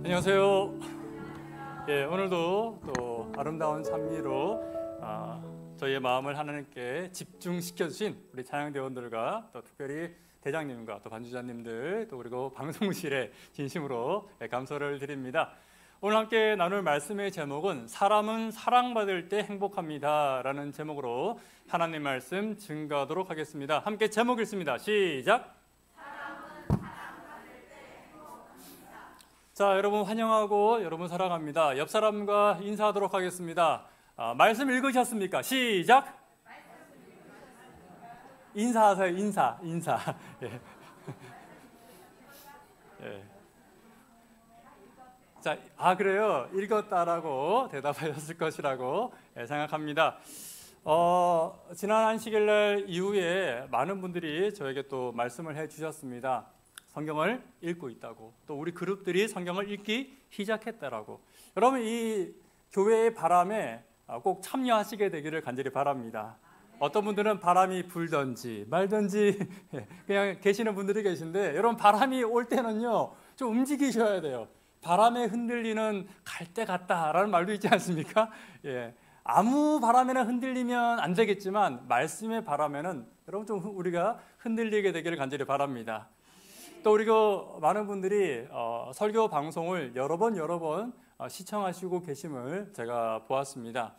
안녕하세요. 예, 오늘도 또 아름다운 찬미로 저희의 마음을 하나님께 집중시켜 주신 우리 찬양대원들과 또 특별히 대장님과 또 반주자님들 또 그리고 방송실에 진심으로 감사를 드립니다. 오늘 함께 나눌 말씀의 제목은 사람은 사랑받을 때 행복합니다 라는 제목으로 하나님 말씀 증거하도록 하겠습니다. 함께 제목 읽습니다. 시작. 자, 여러분 환영하고 여러분 사랑합니다. 옆 사람과 인사하도록 하겠습니다. 말씀 읽으셨습니까? 시작. 인사하세요. 인사. 예. 예. 자, 그래요. 읽었다라고 대답하셨을 것이라고 생각합니다. 지난 안식일날 이후에 많은 분들이 저에게 또 말씀을 해주셨습니다. 성경을 읽고 있다고, 또 우리 그룹들이 성경을 읽기 시작했다라고. 여러분, 이 교회의 바람에 꼭 참여하시게 되기를 간절히 바랍니다. 어떤 분들은 바람이 불든지 말든지 그냥 계시는 분들이 계신데, 여러분 바람이 올 때는요 좀 움직이셔야 돼요. 바람에 흔들리는 갈대 같다라는 말도 있지 않습니까? 예. 아무 바람에나 흔들리면 안 되겠지만 말씀의 바람에는 여러분 좀 우리가 흔들리게 되기를 간절히 바랍니다. 또 우리가 많은 분들이 설교 방송을 여러 번 시청하시고 계심을 제가 보았습니다.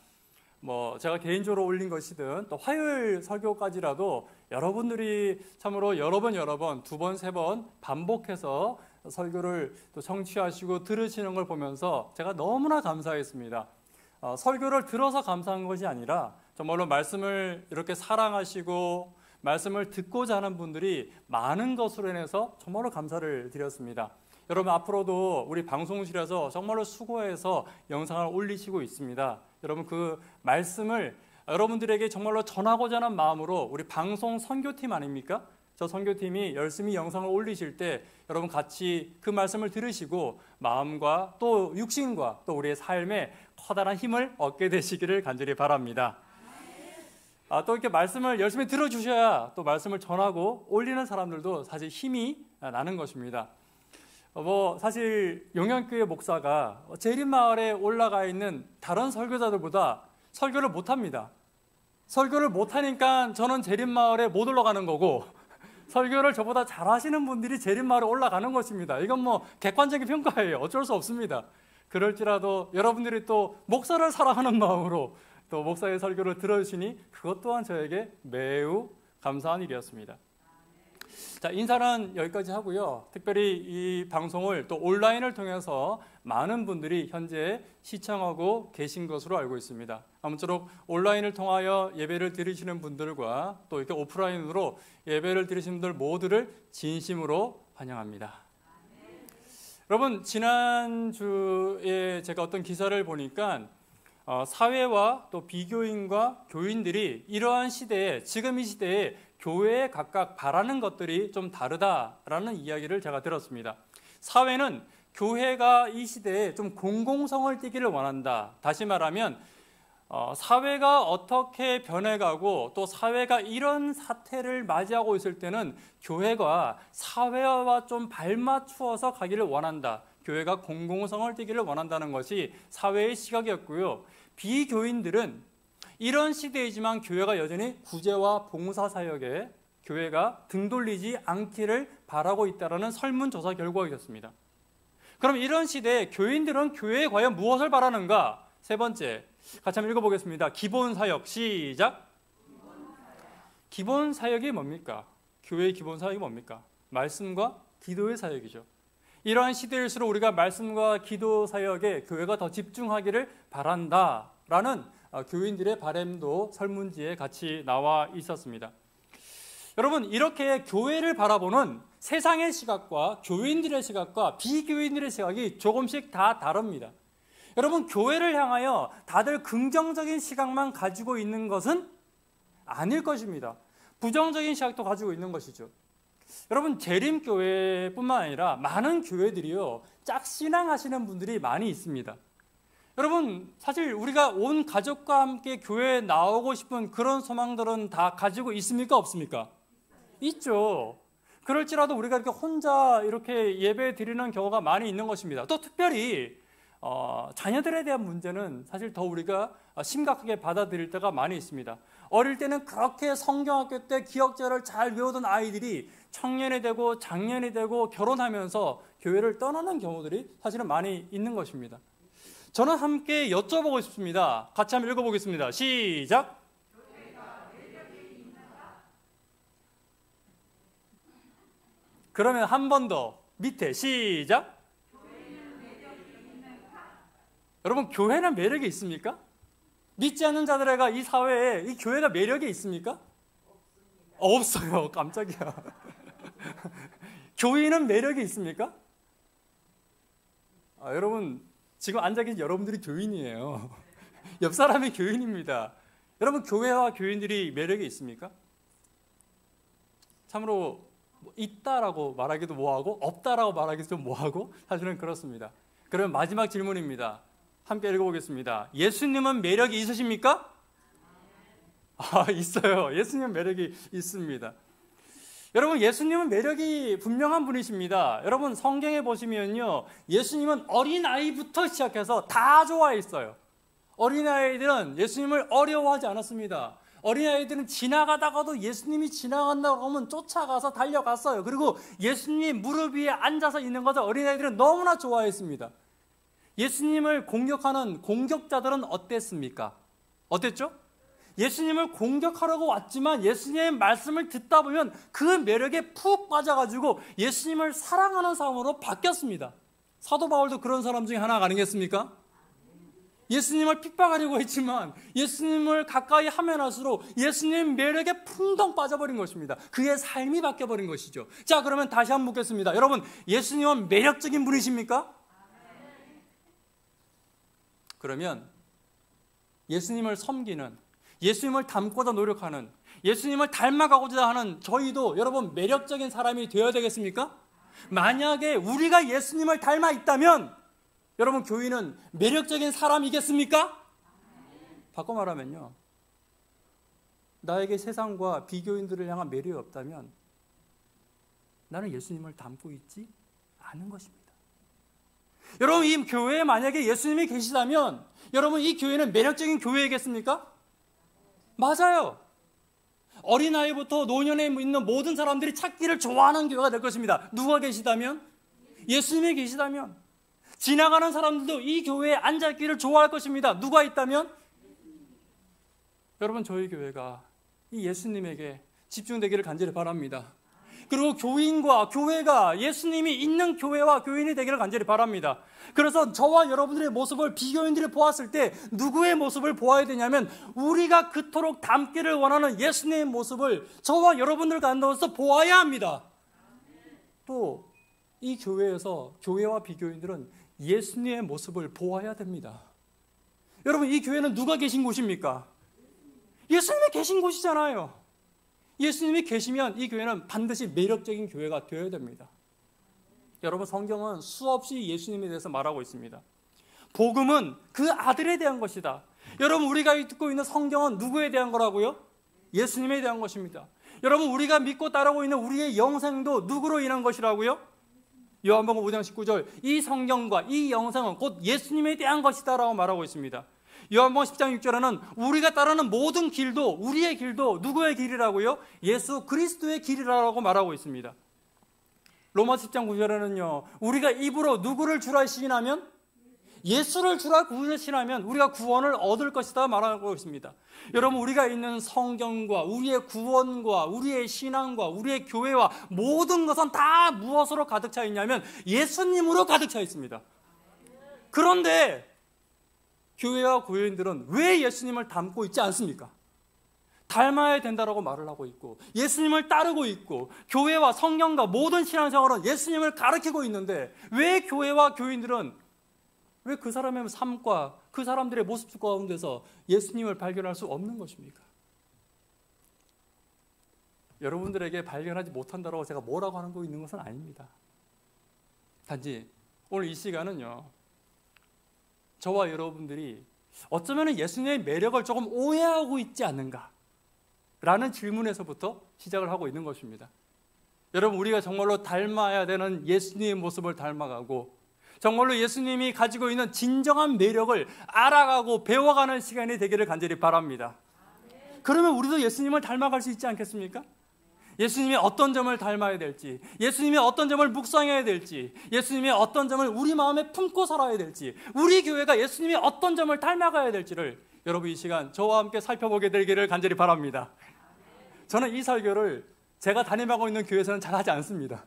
제가 개인적으로 올린 것이든 또 화요일 설교까지라도 여러분들이 참으로 여러 번, 두 번, 세 번 반복해서 설교를 또 청취하시고 들으시는 걸 보면서 제가 너무나 감사했습니다. 설교를 들어서 감사한 것이 아니라 정말로 말씀을 이렇게 사랑하시고 말씀을 듣고자 하는 분들이 많은 것으로 인해서 정말로 감사를 드렸습니다. 여러분 앞으로도 우리 방송실에서 정말로 수고해서 영상을 올리시고 있습니다. 여러분 그 말씀을 여러분들에게 정말로 전하고자 하는 마음으로 우리 방송 선교팀 아닙니까? 저 선교팀이 열심히 영상을 올리실 때 여러분 같이 그 말씀을 들으시고 마음과 또 육신과 또 우리의 삶에 커다란 힘을 얻게 되시기를 간절히 바랍니다. 또 이렇게 말씀을 열심히 들어주셔야 또 말씀을 전하고 올리는 사람들도 사실 힘이 나는 것입니다. 사실 용양교회 목사가 재림마을에 올라가 있는 다른 설교자들보다 설교를 못합니다. 설교를 못하니까 저는 재림마을에 못 올라가는 거고, 설교를 저보다 잘하시는 분들이 재림마을에 올라가는 것입니다. 이건 객관적인 평가예요. 어쩔 수 없습니다. 그럴지라도 여러분들이 또 목사를 사랑하는 마음으로 또 목사의 설교를 들어주시니 그것 또한 저에게 매우 감사한 일이었습니다. 자, 인사는 여기까지 하고요. 특별히 이 방송을 또 온라인을 통해서 많은 분들이 현재 시청하고 계신 것으로 알고 있습니다. 아무쪼록 온라인을 통하여 예배를 드리시는 분들과 또 이렇게 오프라인으로 예배를 드리시는 분들 모두를 진심으로 환영합니다. 여러분, 지난주에 제가 어떤 기사를 보니까 사회와 또 비교인과 교인들이 이러한 시대에, 지금 이 시대에 교회에 각각 바라는 것들이 좀 다르다라는 이야기를 제가 들었습니다. 사회는 교회가 이 시대에 좀 공공성을 띠기를 원한다. 다시 말하면 사회가 어떻게 변해가고 또 사회가 이런 사태를 맞이하고 있을 때는 교회가 사회와 좀 발맞추어서 가기를 원한다. 교회가 공공성을 띠기를 원한다는 것이 사회의 시각이었고요. 비교인들은 이런 시대이지만 교회가 여전히 구제와 봉사 사역에 교회가 등 돌리지 않기를 바라고 있다는 설문조사 결과이었습니다. 그럼 이런 시대에 교인들은 교회에 과연 무엇을 바라는가? 세 번째, 같이 한번 읽어보겠습니다. 기본 사역, 시작. 기본 사역이 뭡니까? 교회의 기본 사역이 뭡니까? 말씀과 기도의 사역이죠. 이러한 시대일수록 우리가 말씀과 기도 사역에 교회가 더 집중하기를 바란다라는 교인들의 바람도 설문지에 같이 나와 있었습니다. 여러분, 이렇게 교회를 바라보는 세상의 시각과 교인들의 시각과 비교인들의 시각이 조금씩 다 다릅니다. 여러분, 교회를 향하여 다들 긍정적인 시각만 가지고 있는 것은 아닐 것입니다. 부정적인 시각도 가지고 있는 것이죠. 여러분, 재림교회뿐만 아니라 많은 교회들이요, 짝신앙 하시는 분들이 많이 있습니다. 여러분, 사실 우리가 온 가족과 함께 교회에 나오고 싶은 그런 소망들은 다 가지고 있습니까? 없습니까? 있죠. 그럴지라도 우리가 이렇게 혼자 이렇게 예배 드리는 경우가 많이 있는 것입니다. 또 특별히 자녀들에 대한 문제는 사실 더 우리가 심각하게 받아들일 때가 많이 있습니다. 어릴 때는 그렇게 성경학교 때 기억자를 잘 외우던 아이들이 청년이 되고 장년이 되고 결혼하면서 교회를 떠나는 경우들이 사실은 많이 있는 것입니다. 저는 함께 여쭤보고 싶습니다. 같이 한번 읽어보겠습니다. 시작! 그러면 한 번 더 밑에 시작! 여러분, 교회는 매력이 있습니까? 믿지 않는 자들에게 이 사회에 이 교회가 매력이 있습니까? 없어요. 깜짝이야. 교인은 매력이 있습니까? 여러분, 지금 앉아 계신 여러분들이 교인이에요. 옆 사람이 교인입니다. 여러분, 교회와 교인들이 매력이 있습니까? 참으로 있다라고 말하기도 뭐하고 없다라고 말하기도 좀 뭐하고 사실은 그렇습니다. 그러면 마지막 질문입니다. 함께 읽어보겠습니다. 예수님은 매력이 있으십니까? 있어요. 예수님은 매력이 있습니다. 여러분, 예수님은 매력이 분명한 분이십니다. 여러분, 성경에 보시면요, 예수님은 어린아이부터 시작해서 다 좋아했어요. 어린아이들은 예수님을 어려워하지 않았습니다. 어린아이들은 지나가다가도 예수님이 지나간다고 하면 쫓아가서 달려갔어요. 그리고 예수님 무릎 위에 앉아서 있는 것을 어린아이들은 너무나 좋아했습니다. 예수님을 공격하는 공격자들은 어땠습니까? 어땠죠? 예수님을 공격하려고 왔지만 예수님의 말씀을 듣다 보면 그 매력에 푹 빠져가지고 예수님을 사랑하는 사람으로 바뀌었습니다. 사도 바울도 그런 사람 중에 하나가 아니겠습니까? 예수님을 핍박하려고 했지만 예수님을 가까이 하면 할수록 예수님 매력에 풍덩 빠져버린 것입니다. 그의 삶이 바뀌어버린 것이죠. 자, 그러면 다시 한번 묻겠습니다. 여러분, 예수님은 매력적인 분이십니까? 그러면 예수님을 섬기는, 예수님을 닮고자 노력하는, 예수님을 닮아가고자 하는 저희도 여러분 매력적인 사람이 되어야 되겠습니까? 만약에 우리가 예수님을 닮아 있다면 여러분, 교인은 매력적인 사람이겠습니까? 바꿔 말하면요, 나에게 세상과 비교인들을 향한 매력이 없다면 나는 예수님을 닮고 있지 않은 것입니다. 여러분, 이 교회에 만약에 예수님이 계시다면 여러분, 이 교회는 매력적인 교회이겠습니까? 맞아요. 어린아이부터 노년에 있는 모든 사람들이 찾기를 좋아하는 교회가 될 것입니다. 누가 계시다면? 예수님이 계시다면. 지나가는 사람들도 이 교회에 앉아있기를 좋아할 것입니다. 누가 있다면? 여러분, 저희 교회가 이 예수님에게 집중되기를 간절히 바랍니다. 그리고 교인과 교회가 예수님이 있는 교회와 교인이 되기를 간절히 바랍니다. 그래서 저와 여러분들의 모습을 비교인들이 보았을 때 누구의 모습을 보아야 되냐면 우리가 그토록 닮기를 원하는 예수님의 모습을 저와 여러분들 가운데서 보아야 합니다. 또 이 교회에서 교회와 비교인들은 예수님의 모습을 보아야 됩니다. 여러분, 이 교회는 누가 계신 곳입니까? 예수님이 계신 곳이잖아요. 예수님이 계시면 이 교회는 반드시 매력적인 교회가 되어야 됩니다. 여러분, 성경은 수없이 예수님에 대해서 말하고 있습니다. 복음은 그 아들에 대한 것이다. 여러분, 우리가 듣고 있는 성경은 누구에 대한 거라고요? 예수님에 대한 것입니다. 여러분, 우리가 믿고 따르고 있는 우리의 영생도 누구로 인한 것이라고요? 요한복음 5장 19절, 이 성경과 이 영생은 곧 예수님에 대한 것이다 라고 말하고 있습니다. 요한복음 10장 6절에는 우리가 따르는 모든 길도, 우리의 길도 누구의 길이라고요? 예수 그리스도의 길이라고 말하고 있습니다. 로마서 10장 9절에는요, 우리가 입으로 누구를 주라 시인하면, 예수를 주라 구원하시라면 우리가 구원을 얻을 것이다 말하고 있습니다. 여러분, 우리가 있는 성경과 우리의 구원과 우리의 신앙과 우리의 교회와 모든 것은 다 무엇으로 가득 차 있냐면 예수님으로 가득 차 있습니다. 그런데 교회와 교인들은 왜 예수님을 닮고 있지 않습니까? 닮아야 된다라고 말을 하고 있고 예수님을 따르고 있고 교회와 성경과 모든 신앙생활은 예수님을 가르치고 있는데 왜 교회와 교인들은 왜 그 사람의 삶과 그 사람들의 모습 가운데서 예수님을 발견할 수 없는 것입니까? 여러분들에게 발견하지 못한다고 제가 뭐라고 하는 거 있는 것은 아닙니다. 단지 오늘 이 시간은요, 저와 여러분들이 어쩌면 예수님의 매력을 조금 오해하고 있지 않는가 라는 질문에서부터 시작을 하고 있는 것입니다. 여러분, 우리가 정말로 닮아야 되는 예수님의 모습을 닮아가고 정말로 예수님이 가지고 있는 진정한 매력을 알아가고 배워가는 시간이 되기를 간절히 바랍니다. 그러면 우리도 예수님을 닮아갈 수 있지 않겠습니까? 예수님이 어떤 점을 닮아야 될지, 예수님이 어떤 점을 묵상해야 될지, 예수님이 어떤 점을 우리 마음에 품고 살아야 될지, 우리 교회가 예수님이 어떤 점을 닮아가야 될지를 여러분 이 시간 저와 함께 살펴보게 되기를 간절히 바랍니다. 저는 이 설교를 제가 담임하고 있는 교회에서는 잘 하지 않습니다.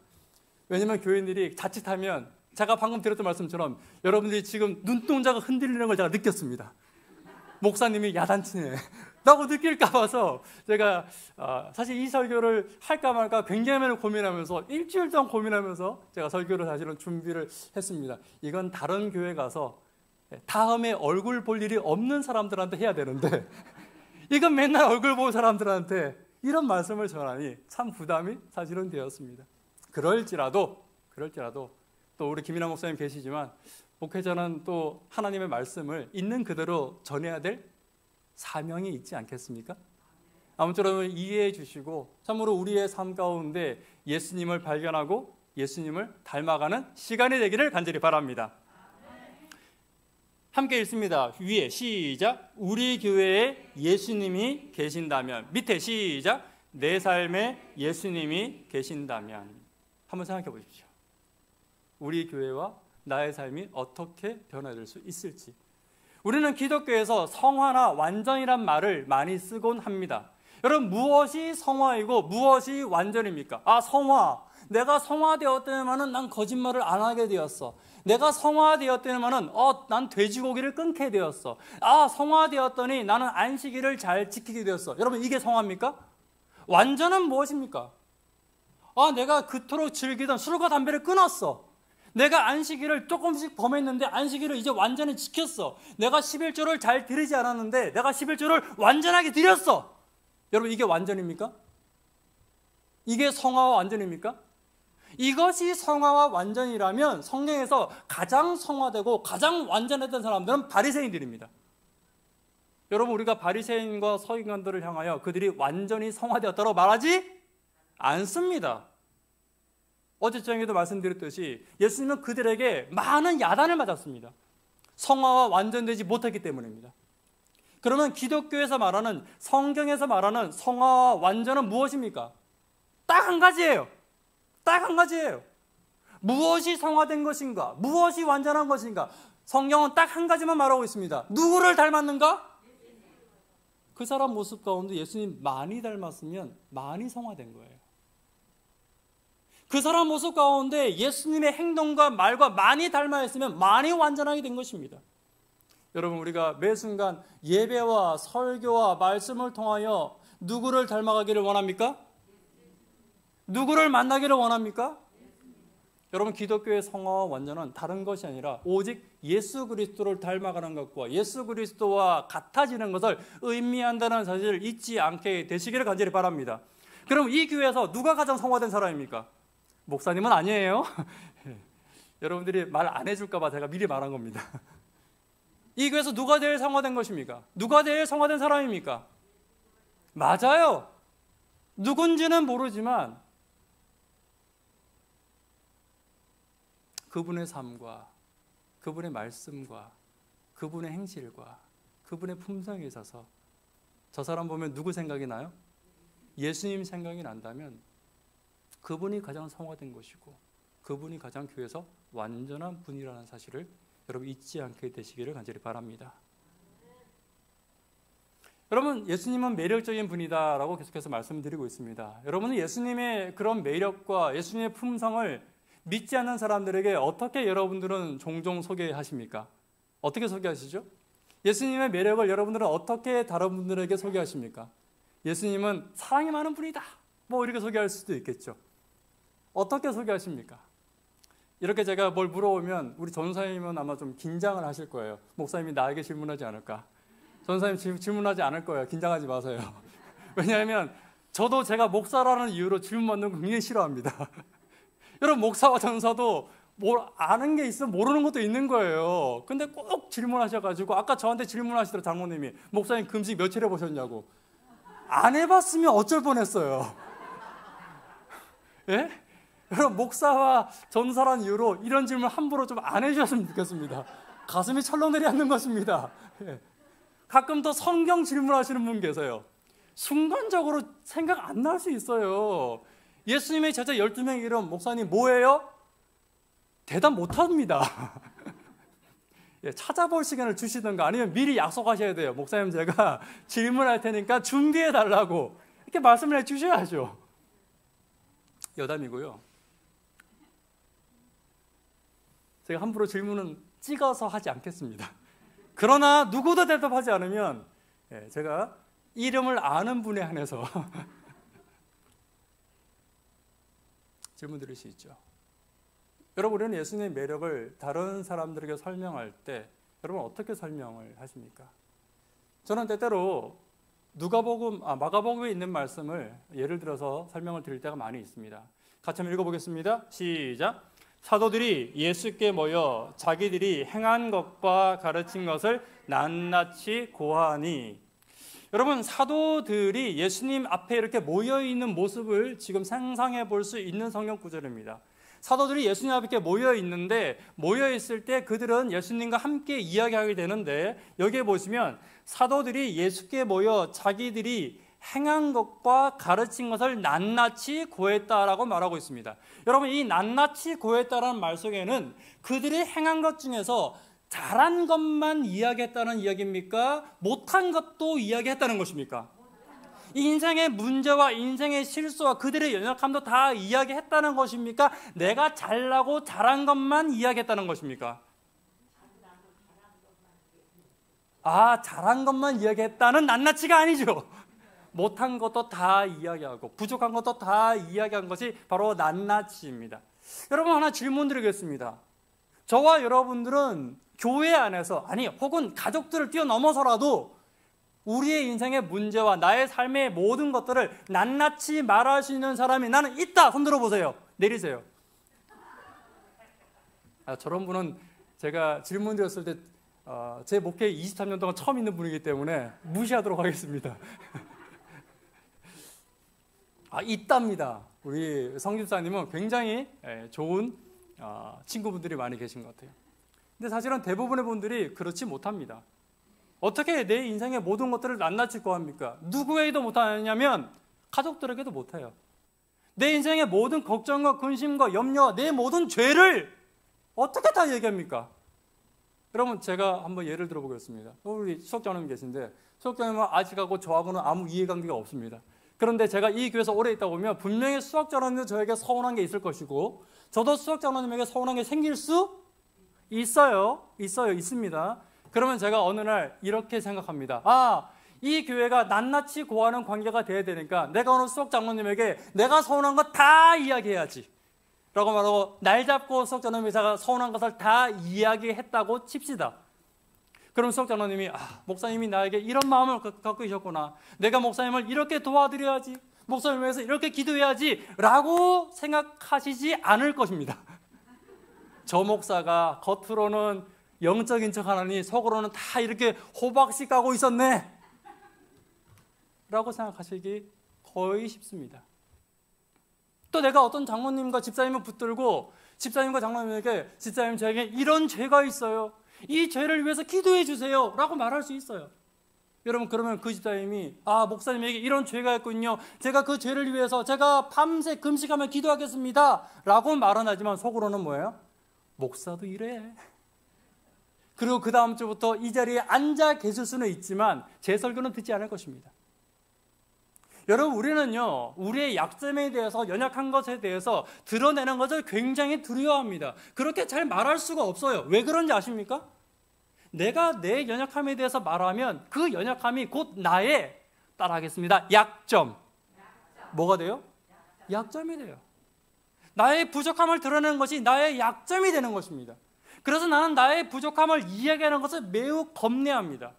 왜냐하면 교인들이 자칫하면 제가 방금 드렸던 말씀처럼 여러분들이 지금 눈동자가 흔들리는 걸 제가 느꼈습니다. 목사님이 야단치네 라고 느낄까 봐서 제가 사실 이 설교를 할까 말까 굉장히 많이 고민하면서 일주일 동안 고민하면서 제가 설교를 사실은 준비를 했습니다. 이건 다른 교회 가서 다음에 얼굴 볼 일이 없는 사람들한테 해야 되는데 이건 맨날 얼굴 볼 사람들한테 이런 말씀을 전하니 참 부담이 사실은 되었습니다. 그럴지라도 또 우리 김인환 목사님 계시지만 목회자는 또 하나님의 말씀을 있는 그대로 전해야 될 사명이 있지 않겠습니까? 아무쪼록 이해해 주시고 참으로 우리의 삶 가운데 예수님을 발견하고 예수님을 닮아가는 시간이 되기를 간절히 바랍니다. 함께 읽습니다. 위에 시작. 우리 교회에 예수님이 계신다면. 밑에 시작. 내 삶에 예수님이 계신다면. 한번 생각해 보십시오. 우리 교회와 나의 삶이 어떻게 변화될 수 있을지. 우리는 기독교에서 성화나 완전이란 말을 많이 쓰곤 합니다. 여러분, 무엇이 성화이고 무엇이 완전입니까? 성화. 내가 성화되었다면 난 거짓말을 안 하게 되었어. 내가 성화되었다면 난 돼지고기를 끊게 되었어. 성화되었더니 나는 안식일을 잘 지키게 되었어. 여러분, 이게 성화입니까? 완전은 무엇입니까? 내가 그토록 즐기던 술과 담배를 끊었어. 내가 안식일을 조금씩 범했는데 안식일을 이제 완전히 지켰어. 내가 11조를 잘 드리지 않았는데 내가 11조를 완전하게 드렸어. 여러분, 이게 완전입니까? 이게 성화와 완전입니까? 이것이 성화와 완전이라면 성경에서 가장 성화되고 가장 완전했던 사람들은 바리새인들입니다. 여러분, 우리가 바리새인과 서기관들을 향하여 그들이 완전히 성화되었다고 말하지 않습니다. 어제 저녁에도 말씀드렸듯이 예수님은 그들에게 많은 야단을 맞았습니다. 성화와 완전되지 못했기 때문입니다. 그러면 기독교에서 말하는, 성경에서 말하는 성화와 완전은 무엇입니까? 딱 한 가지예요. 딱 한 가지예요. 무엇이 성화된 것인가? 무엇이 완전한 것인가? 성경은 딱 한 가지만 말하고 있습니다. 누구를 닮았는가? 그 사람 모습 가운데 예수님 많이 닮았으면 많이 성화된 거예요. 그 사람 모습 가운데 예수님의 행동과 말과 많이 닮아 있으면 많이 완전하게 된 것입니다. 여러분, 우리가 매 순간 예배와 설교와 말씀을 통하여 누구를 닮아가기를 원합니까? 누구를 만나기를 원합니까? 여러분, 기독교의 성화와 완전은 다른 것이 아니라 오직 예수 그리스도를 닮아가는 것과 예수 그리스도와 같아지는 것을 의미한다는 사실을 잊지 않게 되시기를 간절히 바랍니다. 그럼 이 교회에서 누가 가장 성화된 사람입니까? 목사님은 아니에요. 여러분들이 말 안 해줄까 봐 제가 미리 말한 겁니다. 이 교회에서 누가 제일 성화된 것입니까? 누가 제일 성화된 사람입니까? 맞아요. 누군지는 모르지만 그분의 삶과 그분의 말씀과 그분의 행실과 그분의 품성에 있어서 저 사람 보면 누구 생각이 나요? 예수님 생각이 난다면 그분이 가장 성화된 것이고 그분이 가장 교회에서 완전한 분이라는 사실을 여러분 잊지 않게 되시기를 간절히 바랍니다. 여러분, 예수님은 매력적인 분이다라고 계속해서 말씀드리고 있습니다. 여러분은 예수님의 그런 매력과 예수님의 품성을 믿지 않는 사람들에게 어떻게 여러분들은 종종 소개하십니까? 어떻게 소개하시죠? 예수님의 매력을 여러분들은 어떻게 다른 분들에게 소개하십니까? 예수님은 사랑이 많은 분이다, 뭐 이렇게 소개할 수도 있겠죠. 어떻게 소개하십니까? 이렇게 제가 뭘 물어보면 우리 전사님은 아마 좀 긴장을 하실 거예요. 목사님이 나에게 질문하지 않을까? 전사님 질문하지 않을 거예요. 긴장하지 마세요. 왜냐하면 저도 제가 목사라는 이유로 질문 받는 거 굉장히 싫어합니다. 여러분, 목사와 전사도 뭘 아는 게 있으면 모르는 것도 있는 거예요. 근데 꼭 질문하셔가지고 아까 저한테 질문하시더라고요. 장모님이 목사님 금식 며칠 해보셨냐고. 안 해봤으면 어쩔 뻔했어요. 예? 여러분, 목사와 전사란 이유로 이런 질문 함부로 좀 안 해주셨으면 좋겠습니다. 가슴이 철렁 내려앉는 것입니다. 예. 가끔 또 성경 질문하시는 분 계세요. 순간적으로 생각 안 날 수 있어요. 예수님의 제자 12명 이름, 목사님 뭐예요? 대답 못합니다. 예, 찾아볼 시간을 주시든가 아니면 미리 약속하셔야 돼요. 목사님, 제가 질문할 테니까 준비해 달라고 이렇게 말씀을 해 주셔야죠. 여담이고요. 제가 함부로 질문은 찍어서 하지 않겠습니다. 그러나 누구도 대답하지 않으면 제가 이름을 아는 분에 한해서 질문 드릴 수 있죠. 여러분, 우리는 예수님의 매력을 다른 사람들에게 설명할 때 여러분 어떻게 설명을 하십니까? 저는 때때로 마가복음에 있는 말씀을 예를 들어서 설명을 드릴 때가 많이 있습니다. 같이 한번 읽어보겠습니다. 시작. 사도들이 예수께 모여 자기들이 행한 것과 가르친 것을 낱낱이 고하니. 여러분, 사도들이 예수님 앞에 이렇게 모여있는 모습을 지금 상상해 볼 수 있는 성경 구절입니다. 사도들이 예수님 앞에 모여 있는데, 모여 있을 때 그들은 예수님과 함께 이야기하게 되는데, 여기에 보시면 사도들이 예수께 모여 자기들이 행한 것과 가르친 것을 낱낱이 고했다라고 말하고 있습니다. 여러분, 이 낱낱이 고했다라는 말 속에는 그들이 행한 것 중에서 잘한 것만 이야기했다는 이야기입니까? 못한 것도 이야기했다는 것입니까? 인생의 문제와 인생의 실수와 그들의 연약함도 다 이야기했다는 것입니까? 내가 잘나고 잘한 것만 이야기했다는 것입니까? 잘한 것만 이야기했다는 낱낱이가 아니죠. 못한 것도 다 이야기하고 부족한 것도 다 이야기한 것이 바로 낱낱이입니다. 여러분, 하나 질문 드리겠습니다. 저와 여러분들은 교회 안에서 혹은 가족들을 뛰어넘어서라도 우리의 인생의 문제와 나의 삶의 모든 것들을 낱낱이 말할 수 있는 사람이 나는 있다. 손 들어보세요. 내리세요. 저런 분은 제가 질문 드렸을 때 제 목회 23년 동안 처음 있는 분이기 때문에 무시하도록 하겠습니다. 있답니다. 우리 성집사님은 굉장히 좋은 친구분들이 많이 계신 것 같아요. 근데 사실은 대부분의 분들이 그렇지 못합니다. 어떻게 내 인생의 모든 것들을 낱낱이 고합니까? 누구에게도 못하냐면 가족들에게도 못해요. 내 인생의 모든 걱정과 근심과 염려와 내 모든 죄를 어떻게 다 얘기합니까? 여러분, 제가 한번 예를 들어보겠습니다. 우리 수석장님 계신데 수석장님은 아직하고 저하고는 아무 이해관계가 없습니다. 그런데 제가 이 교회에서 오래 있다 보면 분명히 수석장로님도 저에게 서운한 게 있을 것이고 저도 수석장로님에게 서운한 게 생길 수 있습니다. 그러면 제가 어느 날 이렇게 생각합니다. 이 교회가 낱낱이 고하는 관계가 돼야 되니까 내가 오늘 수석장로님에게 내가 서운한 거 다 이야기해야지 라고 말하고 날 잡고 수석장로님이 제가 서운한 것을 다 이야기했다고 칩시다. 그럼 수석장로님이 목사님이 나에게 이런 마음을 갖고 계셨구나. 내가 목사님을 이렇게 도와드려야지. 목사님을 위해서 이렇게 기도해야지 라고 생각하시지 않을 것입니다. 저 목사가 겉으로는 영적인 척 하느니 속으로는 다 이렇게 호박씨 까고 있었네 라고 생각하시기 거의 쉽습니다. 또 내가 어떤 장로님과 집사님을 붙들고 집사님과 장로님에게 집사님, 저에게 이런 죄가 있어요. 이 죄를 위해서 기도해 주세요 라고 말할 수 있어요. 여러분, 그러면 그 집사님이 목사님에게 이런 죄가 있군요. 제가 그 죄를 위해서 제가 밤새 금식하며 기도하겠습니다 라고 말은 하지만 속으로는 뭐예요? 목사도 이래. 그리고 그 다음 주부터 이 자리에 앉아 계실 수는 있지만 제 설교는 듣지 않을 것입니다. 여러분, 우리는요, 우리의 약점에 대해서, 연약한 것에 대해서 드러내는 것을 굉장히 두려워합니다. 그렇게 잘 말할 수가 없어요. 왜 그런지 아십니까? 내가 내 연약함에 대해서 말하면 그 연약함이 곧 나의, 따라하겠습니다, 약점. 뭐가 돼요? 약점이 돼요. 나의 부족함을 드러내는 것이 나의 약점이 되는 것입니다. 그래서 나는 나의 부족함을 이야기하는 것을 매우 겁내합니다.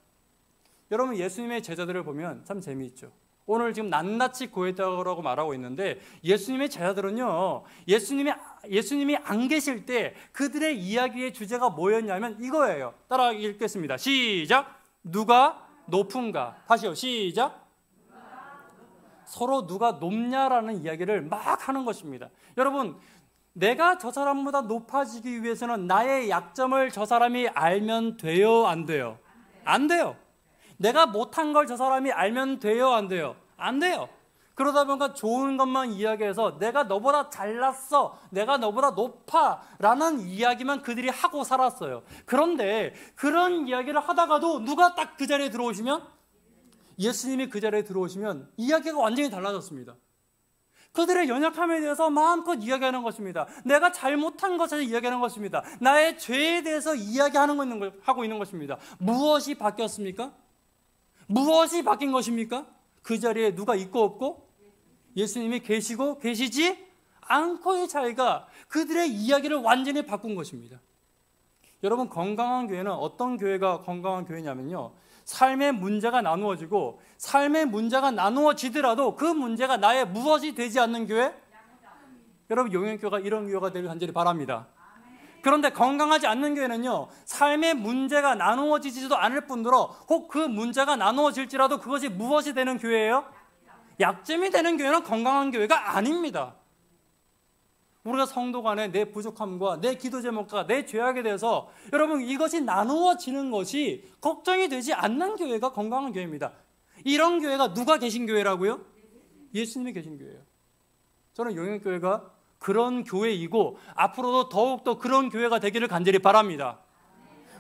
여러분, 예수님의 제자들을 보면 참 재미있죠. 오늘 지금 낱낱이 고했다고 말하고 있는데 예수님의 제자들은요, 예수님이 안 계실 때 그들의 이야기의 주제가 뭐였냐면 이거예요. 따라 읽겠습니다. 시작. 누가 높은가? 다시요. 시작. 서로 누가 높냐라는 이야기를 막 하는 것입니다. 여러분, 내가 저 사람보다 높아지기 위해서는 나의 약점을 저 사람이 알면 돼요, 안 돼요? 안 돼요. 내가 못한 걸 저 사람이 알면 돼요, 안 돼요? 안 돼요. 그러다 보니까 좋은 것만 이야기해서 내가 너보다 잘났어, 내가 너보다 높아 라는 이야기만 그들이 하고 살았어요. 그런데 그런 이야기를 하다가도 누가 딱 그 자리에 들어오시면, 예수님이 그 자리에 들어오시면 이야기가 완전히 달라졌습니다. 그들의 연약함에 대해서 마음껏 이야기하는 것입니다. 내가 잘못한 것을 이야기하는 것입니다. 나의 죄에 대해서 하고 있는 것입니다. 무엇이 바뀌었습니까? 무엇이 바뀐 것입니까? 그 자리에 누가 있고 없고? 예수님이 계시고 계시지 않고의 차이가 그들의 이야기를 완전히 바꾼 것입니다. 여러분, 건강한 교회는 어떤 교회가 건강한 교회냐면요, 삶의 문제가 나누어지고 삶의 문제가 나누어지더라도 그 문제가 나의 무엇이 되지 않는 교회? 여러분, 용현교회가 이런 교회가 되길 간절히 바랍니다. 그런데 건강하지 않는 교회는요, 삶의 문제가 나누어지지도 않을 뿐더러 혹 그 문제가 나누어질지라도 그것이 무엇이 되는 교회예요? 약점이 되는 교회는 건강한 교회가 아닙니다. 우리가 성도 간에 내 부족함과 내 기도 제목과 내 죄악에 대해서 여러분, 이것이 나누어지는 것이 걱정이 되지 않는 교회가 건강한 교회입니다. 이런 교회가 누가 계신 교회라고요? 예수님이 계신 교회예요. 저는 용현교회가 그런 교회이고 앞으로도 더욱더 그런 교회가 되기를 간절히 바랍니다.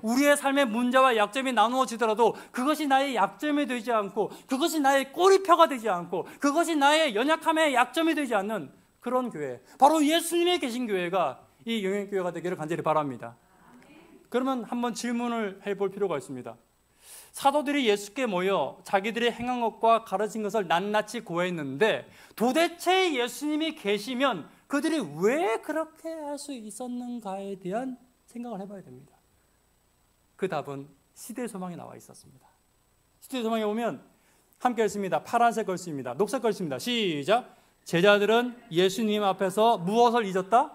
우리의 삶의 문제와 약점이 나누어지더라도 그것이 나의 약점이 되지 않고, 그것이 나의 꼬리표가 되지 않고, 그것이 나의 연약함의 약점이 되지 않는 그런 교회, 바로 예수님이 계신 교회가 이 용현교회가 되기를 간절히 바랍니다. 그러면 한번 질문을 해볼 필요가 있습니다. 사도들이 예수께 모여 자기들이 행한 것과 가르친 것을 낱낱이 고했는데 도대체 예수님이 계시면 그들이 왜 그렇게 할 수 있었는가에 대한 생각을 해봐야 됩니다. 그 답은 시대소망에 나와 있었습니다. 시대소망에 보면 함께 읽습니다. 파란색 글씨입니다. 녹색 글씨입니다. 시작. 제자들은 예수님 앞에서 무엇을 잊었다?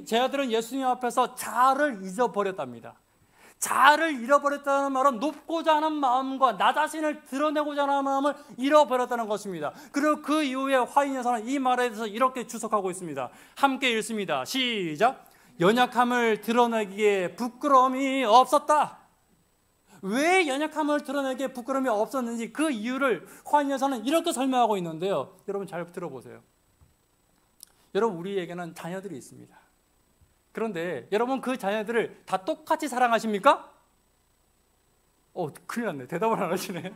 제자들은 예수님 앞에서 자아를 잊어버렸답니다. 자아를 잃어버렸다는 말은 높고자 하는 마음과 나 자신을 드러내고자 하는 마음을 잃어버렸다는 것입니다. 그리고 그 이후에 화인여사는 이 말에 대해서 이렇게 주석하고 있습니다. 함께 읽습니다. 시작. 연약함을 드러내기에 부끄러움이 없었다. 왜 연약함을 드러내기에 부끄러움이 없었는지 그 이유를 화인여사는 이렇게 설명하고 있는데요. 여러분 잘 들어보세요. 여러분, 우리에게는 자녀들이 있습니다. 그런데 여러분, 그 자녀들을 다 똑같이 사랑하십니까? 큰일 났네. 대답을 안 하시네.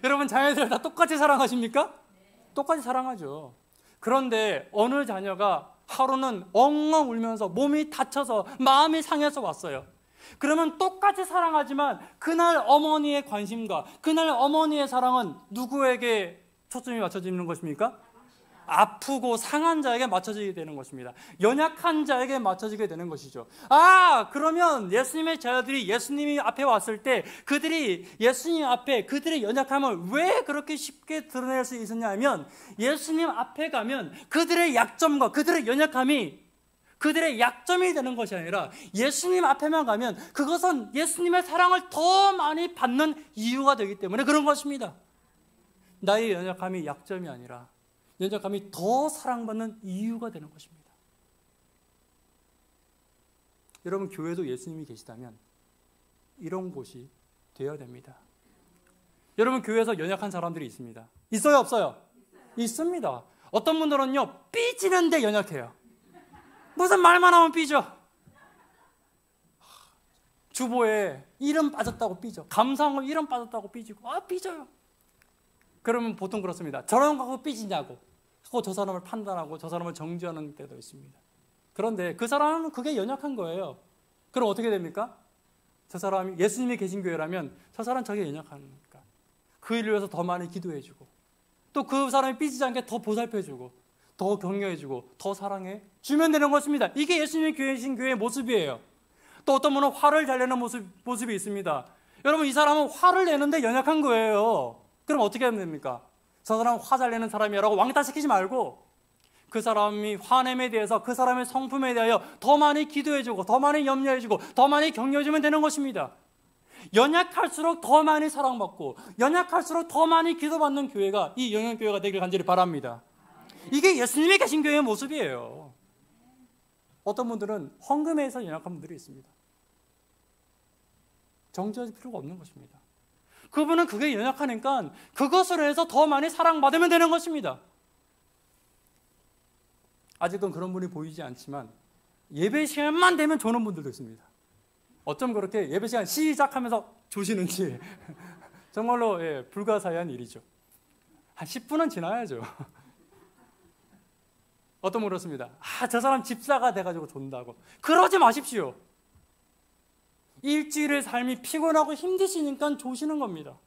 여러분, 자녀들을 다 똑같이 사랑하십니까? 똑같이 사랑하죠. 그런데 어느 자녀가 하루는 엉엉 울면서 몸이 다쳐서 마음이 상해서 왔어요. 그러면 똑같이 사랑하지만 그날 어머니의 관심과 그날 어머니의 사랑은 누구에게 초점이 맞춰지는 것입니까? 아프고 상한 자에게 맞춰지게 되는 것입니다. 연약한 자에게 맞춰지게 되는 것이죠. 그러면 예수님의 자녀들이 예수님이 앞에 왔을 때 그들이 예수님 앞에 그들의 연약함을 왜 그렇게 쉽게 드러낼 수 있었냐 하면, 예수님 앞에 가면 그들의 약점과 그들의 연약함이 그들의 약점이 되는 것이 아니라 예수님 앞에만 가면 그것은 예수님의 사랑을 더 많이 받는 이유가 되기 때문에 그런 것입니다. 나의 연약함이 약점이 아니라 연약함이 더 사랑받는 이유가 되는 것입니다. 여러분, 교회도 예수님이 계시다면 이런 곳이 되어야 됩니다. 여러분, 교회에서 연약한 사람들이 있습니다. 있어요, 없어요? 있습니다. 어떤 분들은요, 삐지는데 연약해요. 무슨 말만 하면 삐져. 주보에 이름 빠졌다고 삐져. 감사한 거 이름 빠졌다고 삐지고, 삐져요. 그러면 보통 그렇습니다. 저런 거 삐지냐고 하고 저 사람을 판단하고 저 사람을 정죄하는 때도 있습니다. 그런데 그 사람은 그게 연약한 거예요. 그럼 어떻게 됩니까? 저 사람이 예수님이 계신 교회라면 저 사람 저게 연약하니까 그 일을 위해서 더 많이 기도해주고, 또 그 사람이 삐지지 않게 더 보살펴주고 더 격려해주고 더 사랑해 주면 되는 것입니다. 이게 예수님이 계신 교회의 모습이에요. 또 어떤 분은 화를 잘 내는 모습이 있습니다. 여러분, 이 사람은 화를 내는데 연약한 거예요. 그럼 어떻게 하면 됩니까? 저 사람은 화 잘 내는 사람이라고 왕따시키지 말고 그 사람이 화냄에 대해서 그 사람의 성품에 대하여 더 많이 기도해주고 더 많이 염려해주고 더 많이 격려해주면 되는 것입니다. 연약할수록 더 많이 사랑받고 연약할수록 더 많이 기도받는 교회가 이 영양교회가 되길 간절히 바랍니다. 이게 예수님이 계신 교회의 모습이에요. 어떤 분들은 헌금에서 연약한 분들이 있습니다. 정죄할 필요가 없는 것입니다. 그분은 그게 연약하니까 그것으로 해서 더 많이 사랑받으면 되는 것입니다. 아직은 그런 분이 보이지 않지만 예배 시간만 되면 조는 분들도 있습니다. 어쩜 그렇게 예배 시간 시작하면서 조시는지 정말로 불가사의한 일이죠. 한 10분은 지나야죠. 어떤 분 그렇습니다. 저 사람 집사가 돼가지고 존다고. 그러지 마십시오. 일주일의 삶이 피곤하고 힘드시니까 조시는 겁니다.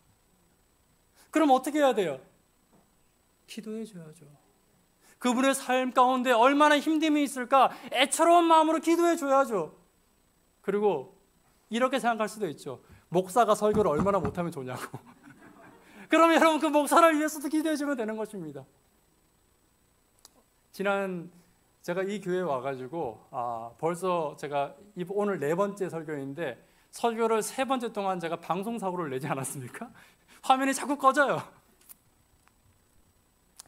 그럼 어떻게 해야 돼요? 기도해 줘야죠. 그분의 삶 가운데 얼마나 힘듦이 있을까 애처로운 마음으로 기도해 줘야죠. 그리고 이렇게 생각할 수도 있죠. 목사가 설교를 얼마나 못하면 좋냐고. 그러면 여러분 그 목사를 위해서도 기도해 주면 되는 것입니다. 지난 제가 이 교회에 와가지고 벌써 제가 오늘 4번째 설교인데 설교를 3번째 동안 제가 방송사고를 내지 않았습니까? 화면이 자꾸 꺼져요.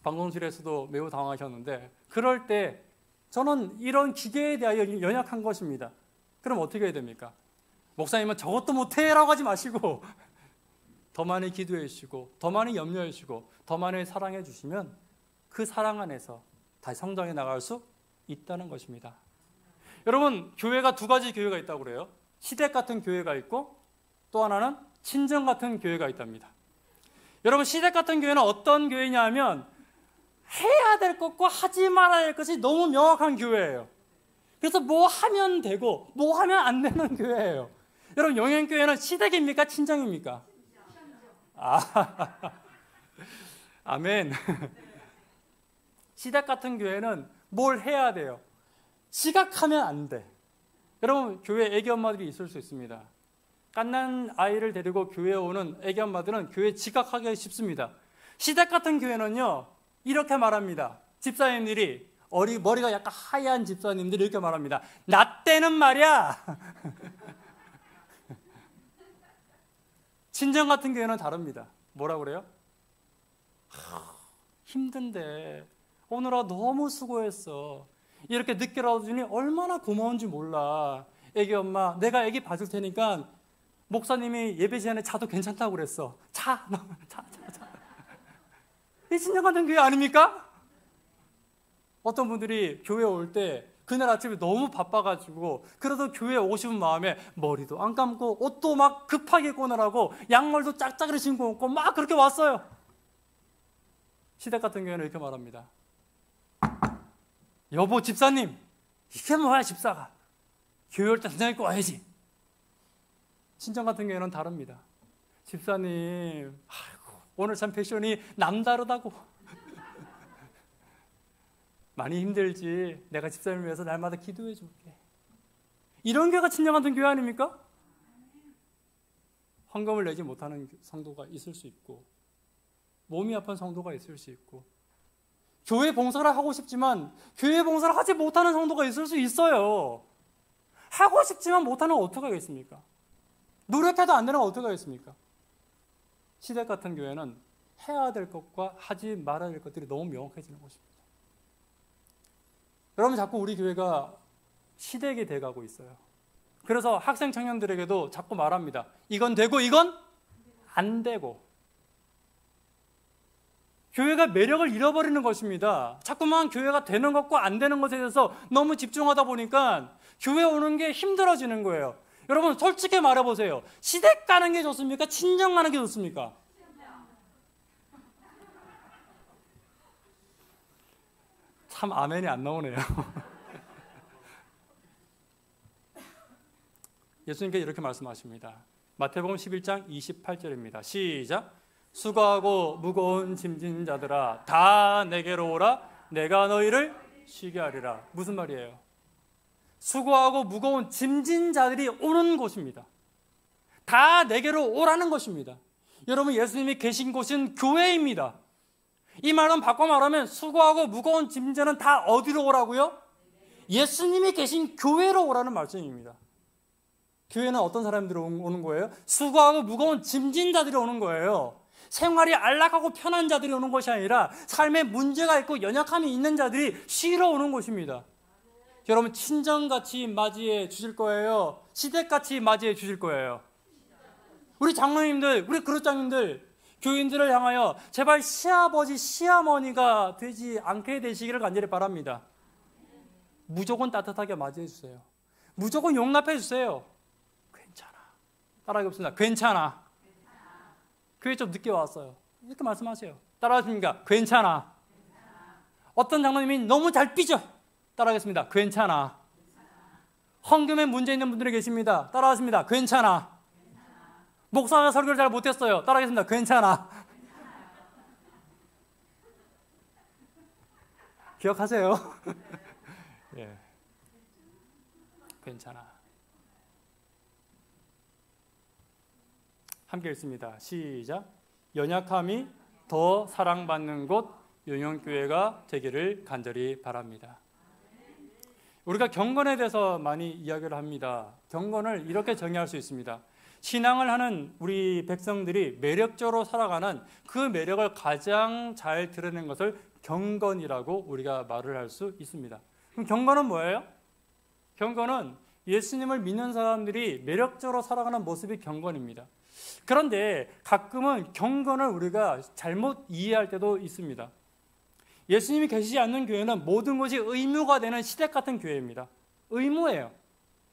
방송실에서도 매우 당황하셨는데 그럴 때 저는 이런 기계에 대하여 연약한 것입니다. 그럼 어떻게 해야 됩니까? 목사님은 저것도 못해 라고 하지 마시고 더 많이 기도해 주시고 더 많이 염려해 주시고 더 많이 사랑해 주시면 그 사랑 안에서 다시 성장해 나갈 수 있다는 것입니다. 여러분, 교회가 2가지 교회가 있다고 그래요. 시댁 같은 교회가 있고 또 하나는 친정 같은 교회가 있답니다. 여러분, 시댁 같은 교회는 어떤 교회냐 하면 해야 될 것과 하지 말아야 할 것이 너무 명확한 교회예요. 그래서 뭐 하면 되고 뭐 하면 안 되는 교회예요. 여러분, 영행교회는 시댁입니까? 친정입니까? 아멘. 시댁 같은 교회는 뭘 해야 돼요? 지각하면 안 돼. 여러분, 교회 애기 엄마들이 있을 수 있습니다. 갓난 아이를 데리고 교회에 오는 애기 엄마들은 교회 지각하기 쉽습니다. 시댁 같은 교회는요, 이렇게 말합니다. 집사님들이, 머리가 약간 하얀 집사님들이 이렇게 말합니다. 나 때는 말이야. 친정 같은 교회는 다릅니다. 뭐라 그래요? 힘든데 오늘아 너무 수고했어. 이렇게 늦게라도 주니 얼마나 고마운지 몰라. 애기 엄마, 내가 애기 봐줄 테니까 목사님이 예배 시간에 자도 괜찮다고 그랬어. 자. 이 친정 같은 교회 아닙니까? 어떤 분들이 교회 올 때 그날 아침에 너무 바빠가지고 그래도 교회에 오고 싶은 마음에 머리도 안 감고 옷도 막 급하게 입고 오느라고 양말도 짝짝이를 신고 오고 막 그렇게 왔어요. 시댁 같은 경우는 이렇게 말합니다. 여보 집사님, 이게 뭐야 집사가. 교회 올 때 단장 입고 와야지. 친정 같은 경우는 다릅니다. 집사님, 아이고, 오늘 참 패션이 남다르다고. 많이 힘들지. 내가 집사님을 위해서 날마다 기도해 줄게. 이런 교회가 친정 같은 교회 아닙니까? 헌금을 내지 못하는 성도가 있을 수 있고 몸이 아픈 성도가 있을 수 있고 교회 봉사를 하고 싶지만 교회 봉사를 하지 못하는 성도가 있을 수 있어요. 하고 싶지만 못하는 건 어떻게 하겠습니까? 노력해도 안 되는 건 어떻게 하겠습니까? 시댁 같은 교회는 해야 될 것과 하지 말아야 될 것들이 너무 명확해지는 것입니다. 여러분, 자꾸 우리 교회가 시댁이 돼가고 있어요. 그래서 학생 청년들에게도 자꾸 말합니다. 이건 되고 이건 안 되고. 교회가 매력을 잃어버리는 것입니다. 자꾸만 교회가 되는 것과 안 되는 것에 대해서 너무 집중하다 보니까 교회 오는 게 힘들어지는 거예요. 여러분, 솔직히 말해보세요. 시댁 가는 게 좋습니까? 친정 가는 게 좋습니까? 참 아멘이 안 나오네요. 예수님께서 이렇게 말씀하십니다. 마태복음 11장 28절입니다. 시작. 수고하고 무거운 짐진 자들아 다 내게로 오라. 내가 너희를 쉬게 하리라. 무슨 말이에요? 수고하고 무거운 짐진 자들이 오는 곳입니다. 다 내게로 오라는 것입니다. 여러분, 예수님이 계신 곳은 교회입니다. 이 말은 바꿔 말하면 수고하고 무거운 짐자는 다 어디로 오라고요? 예수님이 계신 교회로 오라는 말씀입니다. 교회는 어떤 사람들이 오는 거예요? 수고하고 무거운 짐진 자들이 오는 거예요. 생활이 안락하고 편한 자들이 오는 것이 아니라 삶에 문제가 있고 연약함이 있는 자들이 쉬러 오는 곳입니다. 여러분, 친정같이 맞이해 주실 거예요? 시댁같이 맞이해 주실 거예요? 우리 장로님들, 우리 그릇장님들, 교인들을 향하여 제발 시아버지, 시어머니가 되지 않게 되시기를 간절히 바랍니다. 무조건 따뜻하게 맞이해 주세요. 무조건 용납해 주세요. 괜찮아. 따라하기 없습니다. 괜찮아. 교회 좀 늦게 왔어요. 이렇게 말씀하세요. 따라하십니까? 괜찮아. 어떤 장로님이 너무 잘 삐져. 따라하겠습니다. 괜찮아. 헌금에 문제 있는 분들이 계십니다. 따라하십니다. 괜찮아. 목사가 설교를 잘 못했어요. 따라하겠습니다. 괜찮아. 기억하세요? 예. 괜찮아. 함께 읽습니다. 시작. 연약함이 더 사랑받는 곳 용영교회가 되기를 간절히 바랍니다. 우리가 경건에 대해서 많이 이야기를 합니다. 경건을 이렇게 정의할 수 있습니다. 신앙을 하는 우리 백성들이 매력적으로 살아가는 그 매력을 가장 잘 드러낸 것을 경건이라고 우리가 말을 할 수 있습니다. 그럼 경건은 뭐예요? 경건은 예수님을 믿는 사람들이 매력적으로 살아가는 모습이 경건입니다. 그런데 가끔은 경건을 우리가 잘못 이해할 때도 있습니다. 예수님이 계시지 않는 교회는 모든 것이 의무가 되는 시댁 같은 교회입니다. 의무예요.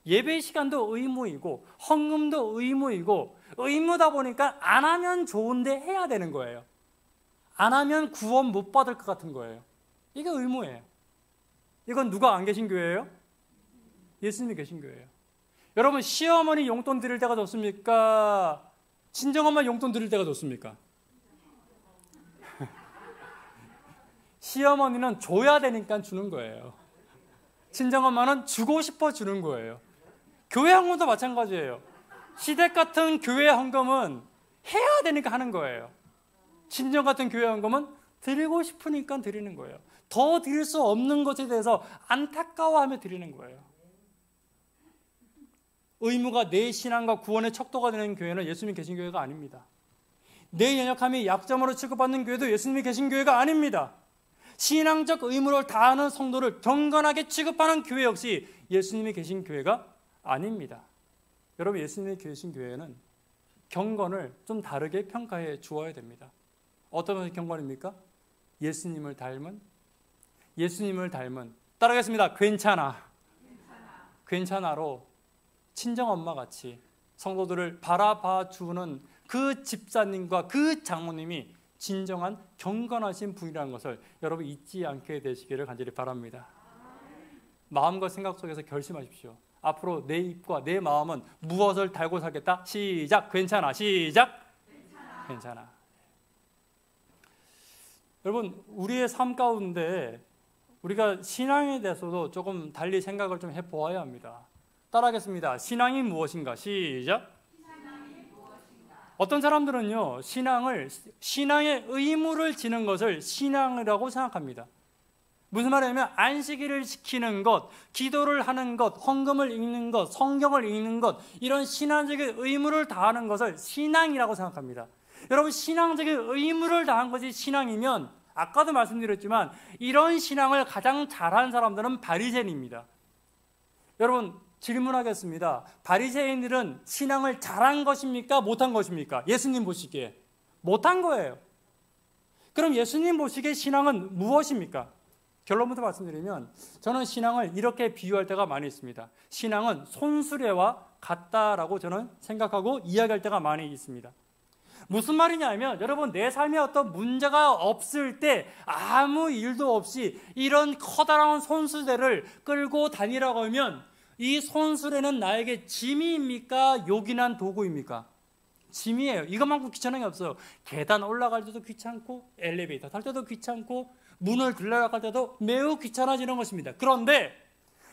예배 시간도 의무이고 헌금도 의무이고 의무다 보니까 안 하면 좋은데 해야 되는 거예요. 안 하면 구원 못 받을 것 같은 거예요. 이게 의무예요. 이건 누가 안 계신 교회예요? 예수님이 계신 교회예요. 여러분, 시어머니 용돈 드릴 때가 좋습니까? 친정엄마 용돈 드릴 때가 좋습니까? 시어머니는 줘야 되니까 주는 거예요. 친정엄마는 주고 싶어 주는 거예요. 교회 헌금도 마찬가지예요. 시댁 같은 교회 헌금은 해야 되니까 하는 거예요. 친정 같은 교회 헌금은 드리고 싶으니까 드리는 거예요. 더 드릴 수 없는 것에 대해서 안타까워하며 드리는 거예요. 의무가 내 신앙과 구원의 척도가 되는 교회는 예수님이 계신 교회가 아닙니다. 내 연약함이 약점으로 취급받는 교회도 예수님이 계신 교회가 아닙니다. 신앙적 의무를 다하는 성도를 경건하게 취급하는 교회 역시 예수님이 계신 교회가 아닙니다. 여러분, 예수님이 계신 교회는 경건을 좀 다르게 평가해 주어야 됩니다. 어떤 것이 경건입니까? 예수님을 닮은 따라하겠습니다. 괜찮아로 친정엄마 같이 성도들을 바라봐 주는 그 집사님과 그 장모님이 진정한 경건하신 분이라는 것을 여러분 잊지 않게 되시기를 간절히 바랍니다. 마음과 생각 속에서 결심하십시오. 앞으로 내 입과 내 마음은 무엇을 달고 살겠다? 시작. 괜찮아. 시작. 괜찮아. 여러분, 우리의 삶 가운데 우리가 신앙에 대해서도 조금 달리 생각을 좀 해보아야 합니다. 따라하겠습니다. 신앙이 무엇인가? 시작. 어떤 사람들은요, 신앙의 의무를 지는 것을 신앙이라고 생각합니다. 무슨 말이냐면 안식일을 지키는 것, 기도를 하는 것, 헌금을 읽는 것, 성경을 읽는 것, 이런 신앙적인 의무를 다하는 것을 신앙이라고 생각합니다. 여러분, 신앙적인 의무를 다한 것이 신앙이면 아까도 말씀드렸지만 이런 신앙을 가장 잘하는 사람들은 바리새인입니다. 여러분, 질문하겠습니다. 바리새인들은 신앙을 잘한 것입니까? 못한 것입니까? 예수님 보시기에 못한 거예요. 그럼 예수님 보시기에 신앙은 무엇입니까? 결론부터 말씀드리면 저는 신앙을 이렇게 비유할 때가 많이 있습니다. 신앙은 손수레와 같다라고 저는 생각하고 이야기할 때가 많이 있습니다. 무슨 말이냐면 여러분, 내 삶에 어떤 문제가 없을 때 아무 일도 없이 이런 커다란 손수레를 끌고 다니라고 하면 이 손수레는 나에게 짐입니까? 요긴한 도구입니까? 짐이에요. 이것만큼 귀찮은 게 없어요. 계단 올라갈 때도 귀찮고 엘리베이터 탈 때도 귀찮고 문을 들러갈 때도 매우 귀찮아지는 것입니다. 그런데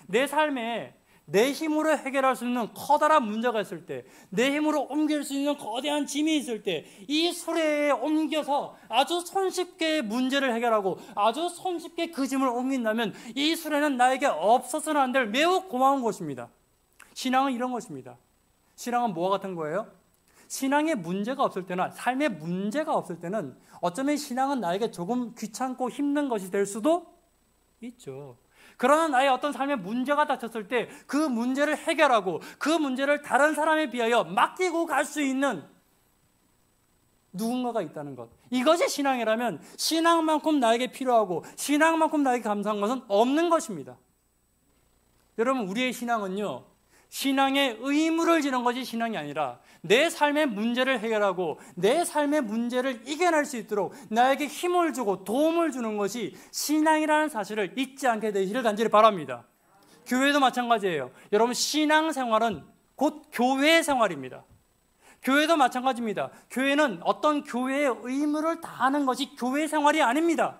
내 삶에 내 힘으로 해결할 수 있는 커다란 문제가 있을 때, 내 힘으로 옮길 수 있는 거대한 짐이 있을 때 이 수레에 옮겨서 아주 손쉽게 문제를 해결하고 아주 손쉽게 그 짐을 옮긴다면 이 수레는 나에게 없어서는 안 될 매우 고마운 것입니다. 신앙은 이런 것입니다. 신앙은 뭐와 같은 거예요? 신앙에 문제가 없을 때나 삶에 문제가 없을 때는 어쩌면 신앙은 나에게 조금 귀찮고 힘든 것이 될 수도 있죠. 그러나 나의 어떤 삶에 문제가 닥쳤을 때 그 문제를 해결하고 그 문제를 다른 사람에 비하여 맡기고 갈 수 있는 누군가가 있다는 것. 이것이 신앙이라면 신앙만큼 나에게 필요하고 신앙만큼 나에게 감사한 것은 없는 것입니다. 여러분, 우리의 신앙은요, 신앙의 의무를 지는 것이 신앙이 아니라 내 삶의 문제를 해결하고 내 삶의 문제를 이겨낼 수 있도록 나에게 힘을 주고 도움을 주는 것이 신앙이라는 사실을 잊지 않게 되시기를 간절히 바랍니다. 교회도 마찬가지예요. 여러분, 신앙생활은 곧 교회 생활입니다. 교회도 마찬가지입니다. 교회는 어떤 교회의 의무를 다하는 것이 교회 생활이 아닙니다.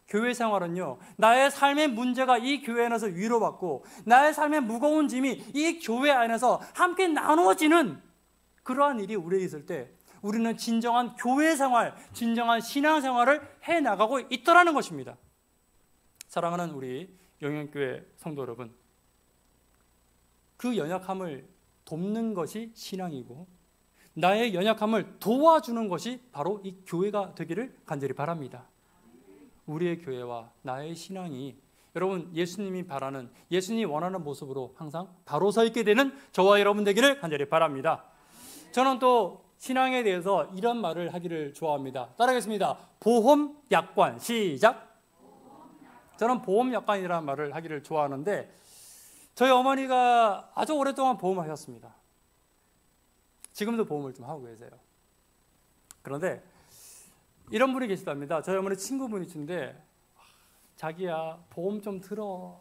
교회 생활은요, 나의 삶의 문제가 이 교회 안에서 위로받고 나의 삶의 무거운 짐이 이 교회 안에서 함께 나누어지는 그러한 일이 우리에게 있을 때 우리는 진정한 교회 생활, 진정한 신앙 생활을 해나가고 있더라는 것입니다. 사랑하는 우리 영영교회 성도 여러분, 그 연약함을 돕는 것이 신앙이고 나의 연약함을 도와주는 것이 바로 이 교회가 되기를 간절히 바랍니다. 우리의 교회와 나의 신앙이 여러분 예수님이 바라는, 예수님이 원하는 모습으로 항상 바로 서 있게 되는 저와 여러분 되기를 간절히 바랍니다. 저는 또 신앙에 대해서 이런 말을 하기를 좋아합니다. 따라하겠습니다. 보험 약관. 시작. 저는 보험 약관이라는 말을 하기를 좋아하는데 저희 어머니가 아주 오랫동안 보험을 하셨습니다. 지금도 보험을 좀 하고 계세요. 그런데 이런 분이 계시답니다. 저희 어머니 친구분이신데 자기야 보험 좀 들어.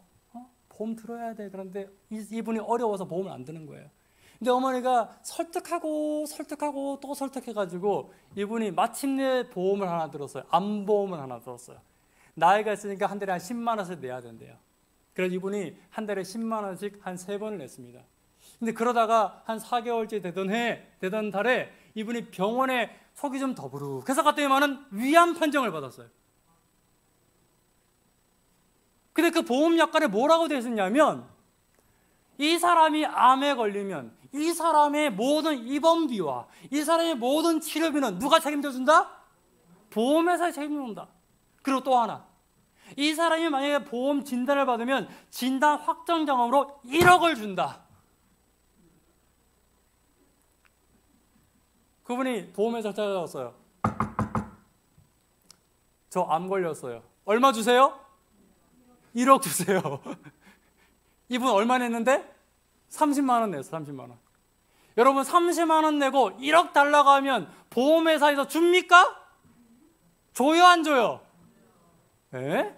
보험 들어야 돼. 그런데 이분이 어려워서 보험을 안 드는 거예요. 근데 어머니가 설득하고 또 설득해가지고 이분이 마침내 보험을 하나 들었어요. 암보험을 하나 들었어요. 나이가 있으니까 한 달에 한 10만 원씩 내야 된대요. 그래서 이분이 한 달에 10만 원씩 한 3번을 냈습니다. 근데 그러다가 한 4개월째 되던 달에 이분이 병원에 속이 좀 더부룩해서 갔더니만은 위암 판정을 받았어요. 근데 그 보험 약관에 뭐라고 되어 있었냐면 이 사람이 암에 걸리면 이 사람의 모든 입원비와 이 사람의 모든 치료비는 누가 책임져 준다? 보험회사에 책임진다. 그리고 또 하나, 이 사람이 만약에 보험 진단을 받으면 진단 확정장으로 1억을 준다. 그분이 보험회사 찾아왔어요. 저 암 걸렸어요. 얼마 주세요? 1억 주세요. 이분 얼마 냈는데? 30만 원 냈어. 30만 원. 여러분 30만 원 내고 1억 달라고 하면 보험회사에서 줍니까? 줘요 안 줘요? 에?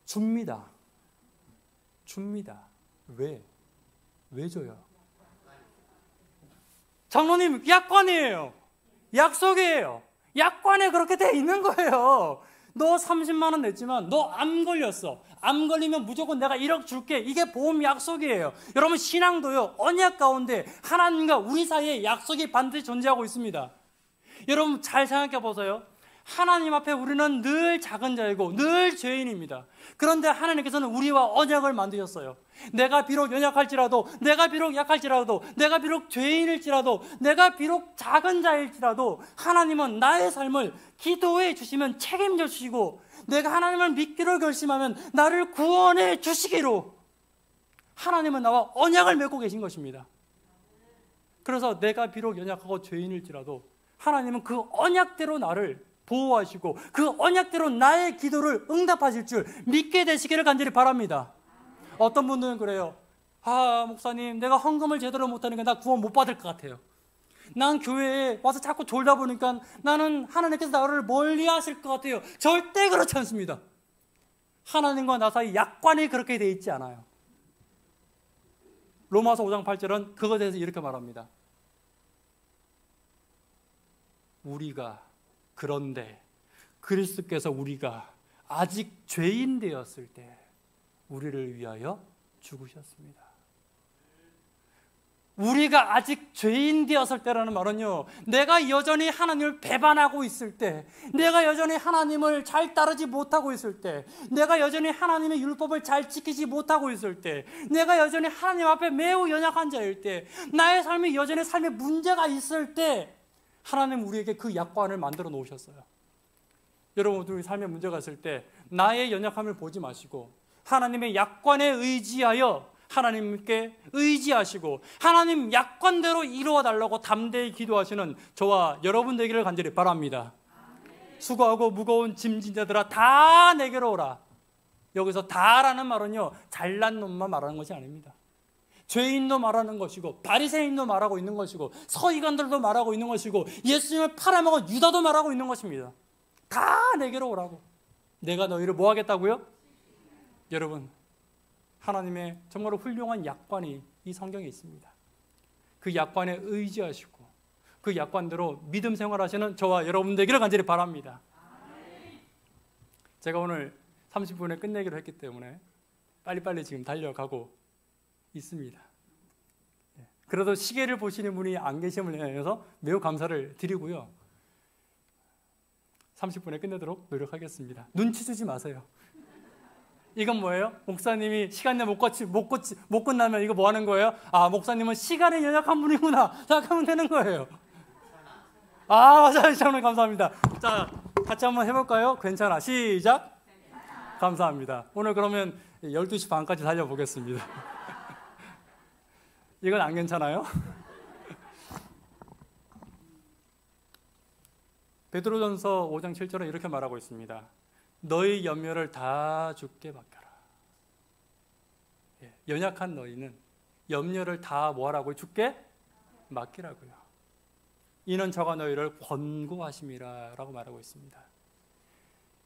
줍니다. 왜? 왜 줘요? 장로님, 약관이에요. 약속이에요. 약관에 그렇게 돼 있는 거예요. 너 30만 원 냈지만 너 암 걸렸어. 암 걸리면 무조건 내가 1억 줄게. 이게 보험 약속이에요. 여러분 신앙도요, 언약 가운데 하나님과 우리 사이에 약속이 반드시 존재하고 있습니다. 여러분 잘 생각해 보세요. 하나님 앞에 우리는 늘 작은 자이고 늘 죄인입니다. 그런데 하나님께서는 우리와 언약을 만드셨어요. 내가 비록 연약할지라도, 내가 비록 약할지라도, 내가 비록 죄인일지라도, 내가 비록 작은 자일지라도 하나님은 나의 삶을 기도해 주시면 책임져 주시고 내가 하나님을 믿기로 결심하면 나를 구원해 주시기로 하나님은 나와 언약을 맺고 계신 것입니다. 그래서 내가 비록 연약하고 죄인일지라도 하나님은 그 언약대로 나를 보호하시고 그 언약대로 나의 기도를 응답하실 줄 믿게 되시기를 간절히 바랍니다. 어떤 분들은 그래요. 목사님, 내가 헌금을 제대로 못하니까 나 구원 못 받을 것 같아요. 난 교회에 와서 자꾸 졸다 보니까 나는 하나님께서 나를 멀리 하실 것 같아요. 절대 그렇지 않습니다. 하나님과 나 사이 약관이 그렇게 돼 있지 않아요. 로마서 5장 8절은 그것에 대해서 이렇게 말합니다. 그런데 그리스도께서 우리가 아직 죄인 되었을 때 우리를 위하여 죽으셨습니다. 우리가 아직 죄인 되었을 때라는 말은요, 내가 여전히 하나님을 배반하고 있을 때, 내가 여전히 하나님을 잘 따르지 못하고 있을 때, 내가 여전히 하나님의 율법을 잘 지키지 못하고 있을 때, 내가 여전히 하나님 앞에 매우 연약한 자일 때, 나의 삶이 여전히 삶에 문제가 있을 때 하나님 우리에게 그 약관을 만들어 놓으셨어요. 여러분, 우리 삶에 문제가 있을 때 나의 연약함을 보지 마시고 하나님의 약관에 의지하여 하나님께 의지하시고 하나님 약관대로 이루어 달라고 담대히 기도하시는 저와 여러분 되기를 간절히 바랍니다. 수고하고 무거운 짐진 자들아 다 내게로 오라. 여기서 다라는 말은요, 잘난 놈만 말하는 것이 아닙니다. 죄인도 말하는 것이고 바리새인도 말하고 있는 것이고 서기관들도 말하고 있는 것이고 예수님을 팔아먹은 유다도 말하고 있는 것입니다. 다 내게로 오라고. 내가 너희를 뭐 하겠다고요? 여러분, 하나님의 정말로 훌륭한 약관이 이 성경에 있습니다. 그 약관에 의지하시고 그 약관대로 믿음 생활하시는 저와 여러분 되기를 간절히 바랍니다. 제가 오늘 30분에 끝내기로 했기 때문에 빨리빨리 지금 달려가고 있습니다. 그래도 시계를 보시는 분이 안 계심을 인해서 매우 감사를 드리고요. 30분에 끝내도록 노력하겠습니다. 눈치 주지 마세요. 이건 뭐예요? 목사님이 시간 내에 못 끝나면 이거 뭐 하는 거예요? 아, 목사님은 시간에 연약한 분이구나 생각하면 되는 거예요. 아, 맞아요. 시청자 감사합니다. 자, 같이 한번 해볼까요? 괜찮아. 시작. 감사합니다. 오늘 그러면 12시 반까지 달려보겠습니다. 이건 안 괜찮아요? 베드로전서 5장 7절에 이렇게 말하고 있습니다. 너희 염려를 다 주께 맡겨라. 연약한 너희는 염려를 다 뭐하라고요? 주께 맡기라고요. 이는 저가 너희를 권고하심이라 라고 말하고 있습니다.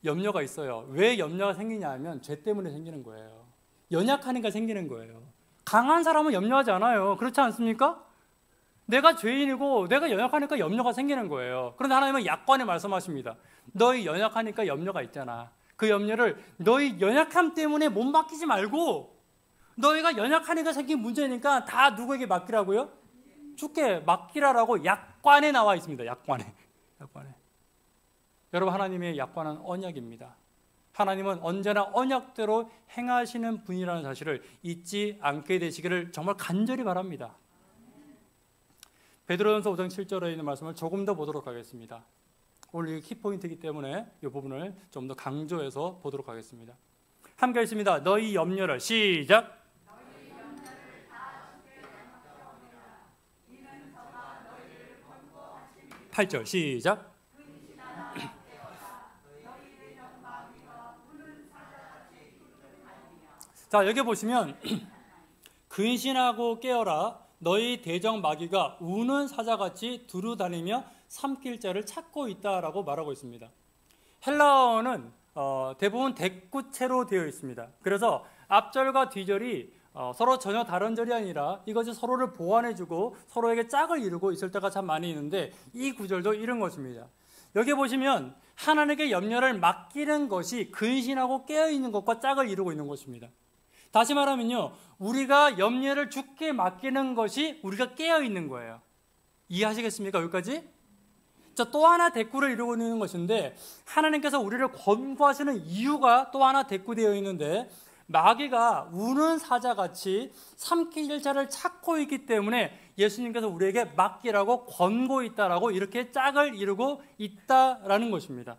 염려가 있어요. 왜 염려가 생기냐 하면 죄 때문에 생기는 거예요. 연약하니까 생기는 거예요. 강한 사람은 염려하지 않아요. 그렇지 않습니까? 내가 죄인이고 내가 연약하니까 염려가 생기는 거예요. 그런데 하나님은 약관에 말씀하십니다. 너희 연약하니까 염려가 있잖아. 그 염려를 너희 연약함 때문에 못 맡기지 말고 너희가 연약하니까 생긴 문제니까 다 누구에게 맡기라고요? 주께 맡기라라고 약관에 나와 있습니다. 약관에. 여러분, 하나님의 약관은 언약입니다. 하나님은 언제나 언약대로 행하시는 분이라는 사실을 잊지 않게 되시기를 정말 간절히 바랍니다. 베드로전서 5장 7절에 있는 말씀을 조금 더 보도록 하겠습니다. 오늘 이 키포인트이기 때문에 이 부분을 좀 더 강조해서 보도록 하겠습니다. 함께 읽습니다. 너희 염려를 시작. 8절 시작. 자, 여기 보시면 근신하고 깨어라. 너희 대적 마귀가 우는 사자같이 두루다니며 삼킬 자를 찾고 있다라고 말하고 있습니다. 헬라어는 대부분 대꾸체로 되어 있습니다. 그래서 앞절과 뒤절이 서로 전혀 다른 절이 아니라 이것이 서로를 보완해주고 서로에게 짝을 이루고 있을 때가 참 많이 있는데 이 구절도 이런 것입니다. 여기 보시면 하나님께 염려를 맡기는 것이 근신하고 깨어있는 것과 짝을 이루고 있는 것입니다. 다시 말하면요, 우리가 염려를 주께 맡기는 것이 우리가 깨어있는 거예요. 이해하시겠습니까? 여기까지? 자, 또 하나 대꾸를 이루고 있는 것인데 하나님께서 우리를 권고하시는 이유가 또 하나 대꾸되어 있는데 마귀가 우는 사자같이 삼킬 자를 찾고 있기 때문에 예수님께서 우리에게 맡기라고 권고 있다라고 이렇게 짝을 이루고 있다라는 것입니다.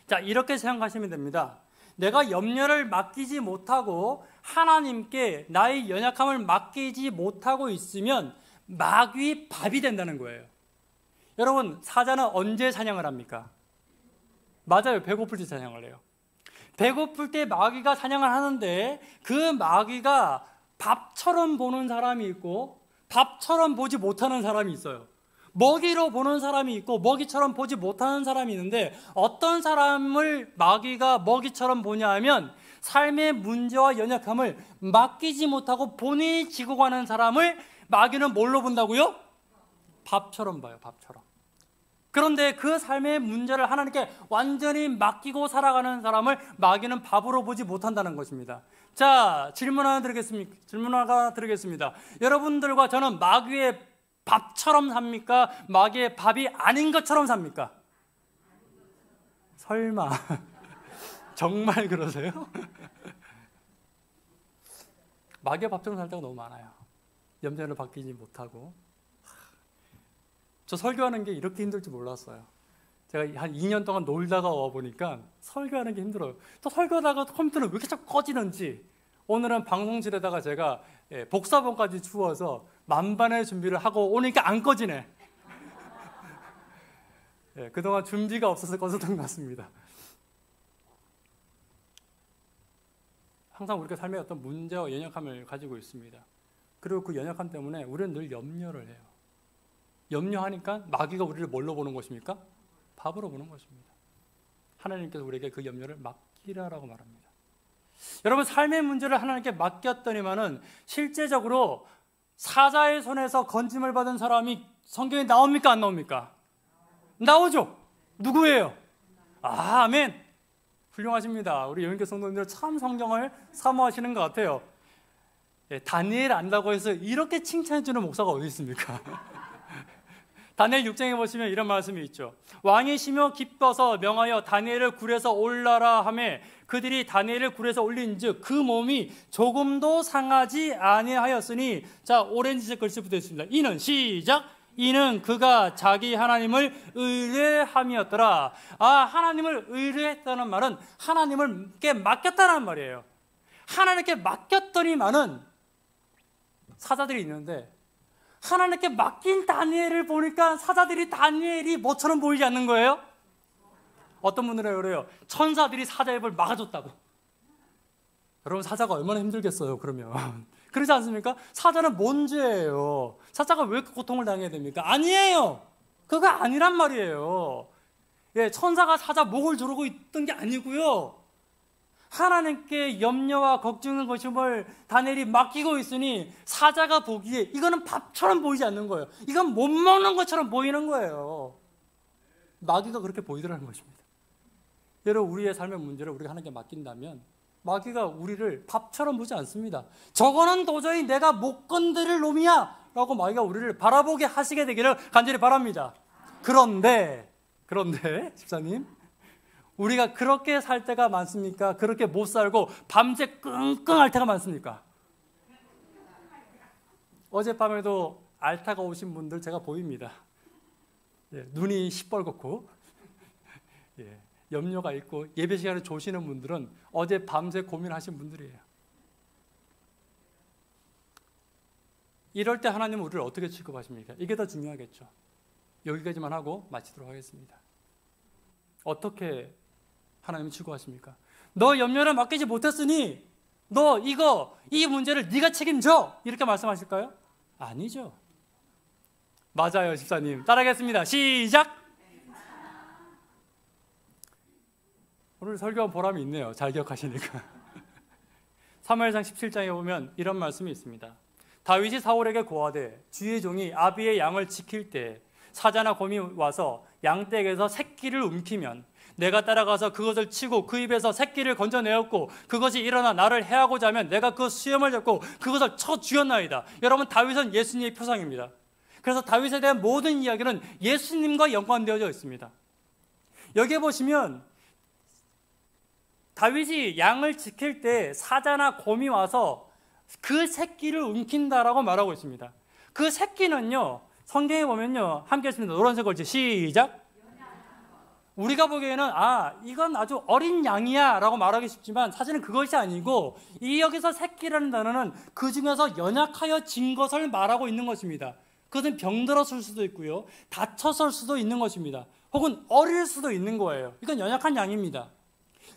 자, 이렇게 생각하시면 됩니다. 내가 염려를 맡기지 못하고 하나님께 나의 연약함을 맡기지 못하고 있으면 마귀 밥이 된다는 거예요. 여러분, 사자는 언제 사냥을 합니까? 맞아요. 배고플 때 사냥을 해요. 배고플 때 마귀가 사냥을 하는데 그 마귀가 밥처럼 보는 사람이 있고 밥처럼 보지 못하는 사람이 있어요. 먹이로 보는 사람이 있고 먹이처럼 보지 못하는 사람이 있는데 어떤 사람을 마귀가 먹이처럼 보냐 하면 삶의 문제와 연약함을 맡기지 못하고 본인이 지고 가는 '사람을 마귀는 뭘로 본다고요? 밥처럼 봐요. 밥처럼. 그런데 그 삶의 문제를 하나님께 완전히 맡기고 살아가는 사람을 마귀는 밥으로 보지 못한다는 것입니다. 자, 질문 하나 드리겠습니다. 여러분들과 저는 마귀의 밥처럼 삽니까? 마귀의 밥이 아닌 것처럼 삽니까? 설마 정말 그러세요? 마귀의 밥처럼 살 때가 너무 많아요. 염려를 바뀌지 못하고. 저 설교하는 게 이렇게 힘들 줄 몰랐어요. 제가 한 2년 동안 놀다가 와보니까 설교하는 게 힘들어요. 또 설교하다가 컴퓨터는 왜 이렇게 자꾸 꺼지는지. 오늘은 방송실에다가 제가 복사본까지 주워서 만반의 준비를 하고 오니까 안 꺼지네. 그동안 준비가 없어서 꺼졌던 것 같습니다. 항상 우리가 삶에 어떤 문제와 연약함을 가지고 있습니다. 그리고 그 연약함 때문에 우리는 늘 염려를 해요. 염려하니까 마귀가 우리를 뭘로 보는 것입니까? 밥으로 보는 것입니다. 하나님께서 우리에게 그 염려를 맡기라라고 말합니다. 여러분, 삶의 문제를 하나님께 맡겼더니만은 실제적으로 사자의 손에서 건짐을 받은 사람이 성경에 나옵니까? 안 나옵니까? 나오죠. 누구예요? 아멘. 훌륭하십니다. 우리 영인교 성도님들 참 성경을 사모하시는 것 같아요. 다니엘 안다고 해서 이렇게 칭찬해 주는 목사가 어디 있습니까? 다니엘 6장에 보시면 이런 말씀이 있죠. 왕이 심히 기뻐서 명하여 다니엘을 굴에서 올라라 하며 그들이 다니엘을 굴에서 올린즉 그 몸이 조금도 상하지 아니하였으니, 자, 오렌지색 글씨 붙어 있습니다. 이는 시작. 이는 그가 자기 하나님을 의뢰함이었더라. 하나님을 의뢰했다는 말은 하나님께 맡겼다는 말이에요. 하나님께 맡겼더니만은 사자들이 있는데 하나님께 맡긴 다니엘을 보니까 사자들이 다니엘이 뭐처럼 보이지 않는 거예요? 어떤 분들은 그래요. 천사들이 사자의 입을 막아줬다고. 여러분, 사자가 얼마나 힘들겠어요, 그러면. 그렇지 않습니까? 사자는 뭔 죄예요? 사자가 왜 고통을 당해야 됩니까? 아니에요. 그거 아니란 말이에요. 천사가 사자 목을 조르고 있던 게 아니고요. 하나님께 염려와 걱정의 것임을 다니엘이 맡기고 있으니 사자가 보기에 이거는 밥처럼 보이지 않는 거예요. 이건 못 먹는 것처럼 보이는 거예요. 마귀가 그렇게 보이더라는 것입니다. 여러분, 우리의 삶의 문제를 우리가 하나님께 맡긴다면 마귀가 우리를 밥처럼 보지 않습니다. 저거는 도저히 내가 못 건드릴 놈이야 라고 마귀가 우리를 바라보게 하시게 되기를 간절히 바랍니다. 그런데 집사님, 우리가 그렇게 살 때가 많습니까? 그렇게 못 살고 밤새 끙끙 앓을 때가 많습니까? 어젯밤에도 알타가 오신 분들 제가 보입니다. 눈이 시뻘겋고 염려가 있고 예배 시간에 조시는 분들은 어제 밤새 고민하신 분들이에요. 이럴 때 하나님은 우리를 어떻게 취급하십니까? 이게 더 중요하겠죠. 여기까지만 하고 마치도록 하겠습니다. 어떻게 하나님은 취급하십니까? 너 염려를 맡기지 못했으니 너 이 문제를 네가 책임져, 이렇게 말씀하실까요? 아니죠. 맞아요, 집사님. 따라하겠습니다. 시작. 오늘 설교한 보람이 있네요. 잘 기억하시니까. 사무엘상 17장에 보면 이런 말씀이 있습니다. 다윗이 사울에게 고하되 주의 종이 아비의 양을 지킬 때 사자나 곰이 와서 양떼에게서 새끼를 움키면 내가 따라가서 그것을 치고 그 입에서 새끼를 건져내었고 그것이 일어나 나를 해하고자 하면 내가 그 수염을 잡고 그것을 쳐 죽였나이다. 여러분, 다윗은 예수님의 표상입니다. 그래서 다윗에 대한 모든 이야기는 예수님과 연관되어져 있습니다. 여기에 보시면 다윗이 양을 지킬 때 사자나 곰이 와서 그 새끼를 움킨다라고 말하고 있습니다. 그 새끼는요, 성경에 보면요, 함께 했습니다. 노란색 글씨 시작. 우리가 보기에는 이건 아주 어린 양이야 라고 말하기 쉽지만 사실은 그것이 아니고, 이 여기서 새끼라는 단어는 그 중에서 연약하여진 것을 말하고 있는 것입니다. 그것은 병들었을 수도 있고요, 다쳤을 수도 있는 것입니다. 혹은 어릴 수도 있는 거예요. 이건 연약한 양입니다.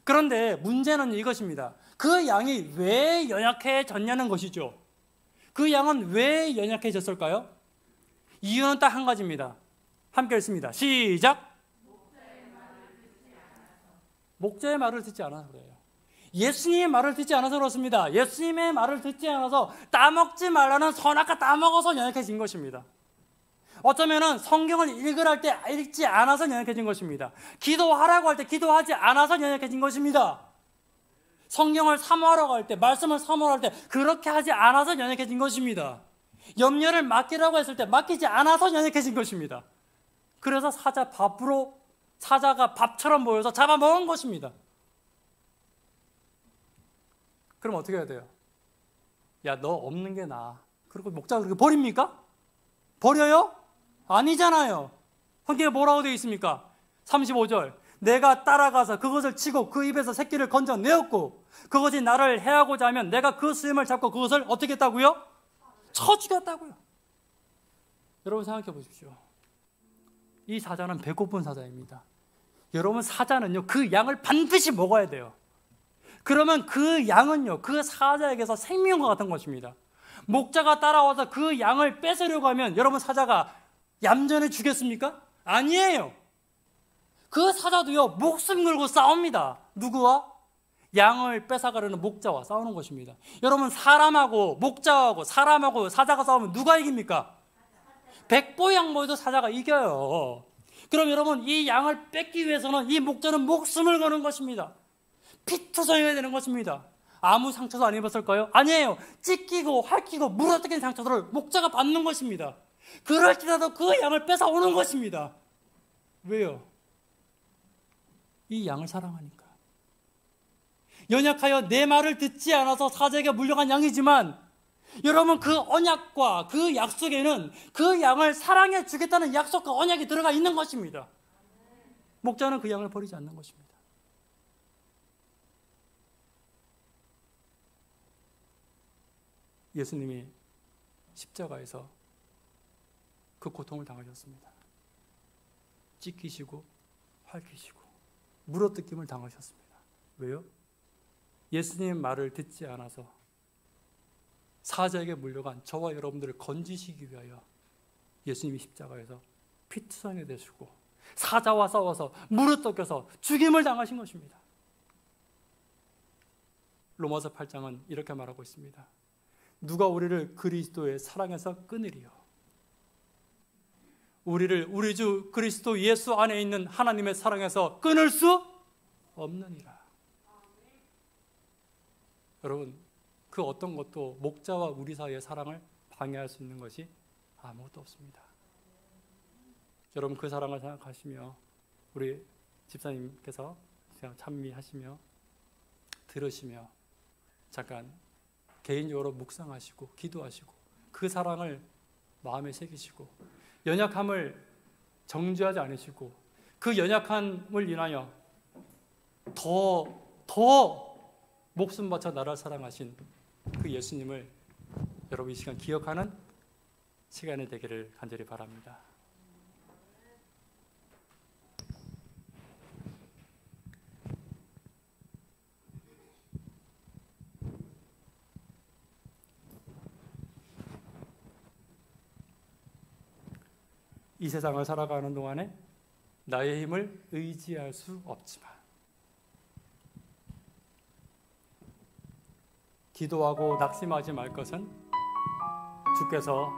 그런데 문제는 이것입니다. 그 양이 왜 연약해졌냐는 것이죠. 그 양은 왜 연약해졌을까요? 이유는 딱 한 가지입니다. 함께 읽습니다. 시작. 목자의 말을 듣지 않아서 그래요. 예수님의 말을 듣지 않아서 그렇습니다. 예수님의 말을 듣지 않아서 따먹지 말라는 선악과 따먹어서 연약해진 것입니다. 어쩌면은 성경을 읽으라 할 때 읽지 않아서 연약해진 것입니다. 기도하라고 할 때 기도하지 않아서 연약해진 것입니다. 성경을 사모하라고 할 때, 말씀을 사모할 때 그렇게 하지 않아서 연약해진 것입니다. 염려를 맡기라고 했을 때 맡기지 않아서 연약해진 것입니다. 그래서 사자가 밥처럼 보여서 잡아먹은 것입니다. 그럼 어떻게 해야 돼요? 야, 너 없는 게 나아. 그리고 목자가 그렇게 버립니까? 버려요? 아니잖아요. 성경에 뭐라고 되어 있습니까? 35절. 내가 따라가서 그것을 치고 그 입에서 새끼를 건져내었고 그것이 나를 해하고자 하면 내가 그 수염을 잡고 그것을 어떻게 했다고요? 쳐 죽였다고요. 여러분 생각해 보십시오. 이 사자는 배고픈 사자입니다. 여러분, 사자는요, 그 양을 반드시 먹어야 돼요. 그러면 그 양은요, 그 사자에게서 생명과 같은 것입니다. 목자가 따라와서 그 양을 뺏으려고 하면 여러분, 사자가 얌전히 주겠습니까? 아니에요. 그 사자도요, 목숨 걸고 싸웁니다. 누구와? 양을 뺏어가려는 목자와 싸우는 것입니다. 여러분, 사람하고 목자하고 사람하고 사자가 싸우면 누가 이깁니까? 백보양보에도 사자가 이겨요. 그럼 여러분, 이 양을 뺏기 위해서는 이 목자는 목숨을 거는 것입니다. 피투성이가 되는 것입니다. 아무 상처도 안 입었을까요? 아니에요. 찢기고 핥히고 물어뜯긴 상처들을 목자가 받는 것입니다. 그럴지라도 그 양을 뺏어오는 것입니다. 왜요? 이 양을 사랑하니까. 연약하여 내 말을 듣지 않아서 사자에게 물려간 양이지만 여러분, 그 언약과 그 약속에는 그 양을 사랑해 주겠다는 약속과 언약이 들어가 있는 것입니다. 목자는 그 양을 버리지 않는 것입니다. 예수님이 십자가에서 그 고통을 당하셨습니다. 찢기시고 핥히시고 물어뜯김을 당하셨습니다. 왜요? 예수님의 말을 듣지 않아서 사자에게 물려간 저와 여러분들을 건지시기 위하여 예수님이 십자가에서 피투성이 되시고 사자와 싸워서 무릎뜯겨서 죽임을 당하신 것입니다. 로마서 8장은 이렇게 말하고 있습니다. 누가 우리를 그리스도의 사랑에서 끊으리요? 우리를 우리 주 그리스도 예수 안에 있는 하나님의 사랑에서 끊을 수 없느니라. 여러분, 그 어떤 것도 목자와 우리 사이의 사랑을 방해할 수 있는 것이 아무것도 없습니다. 여러분, 그 사랑을 생각하시며 우리 집사님께서 찬미하시며 들으시며 잠깐 개인적으로 묵상하시고 기도하시고 그 사랑을 마음에 새기시고 연약함을 정죄하지 않으시고 그 연약함을 인하여 더 목숨 바쳐 나를 사랑하신 그 예수님을 여러분 이 시간 기억하는 시간이 되기를 간절히 바랍니다. 이 세상을 살아가는 동안에 나의 힘을 의지할 수 없지만 기도하고 낙심하지 말 것은 주께서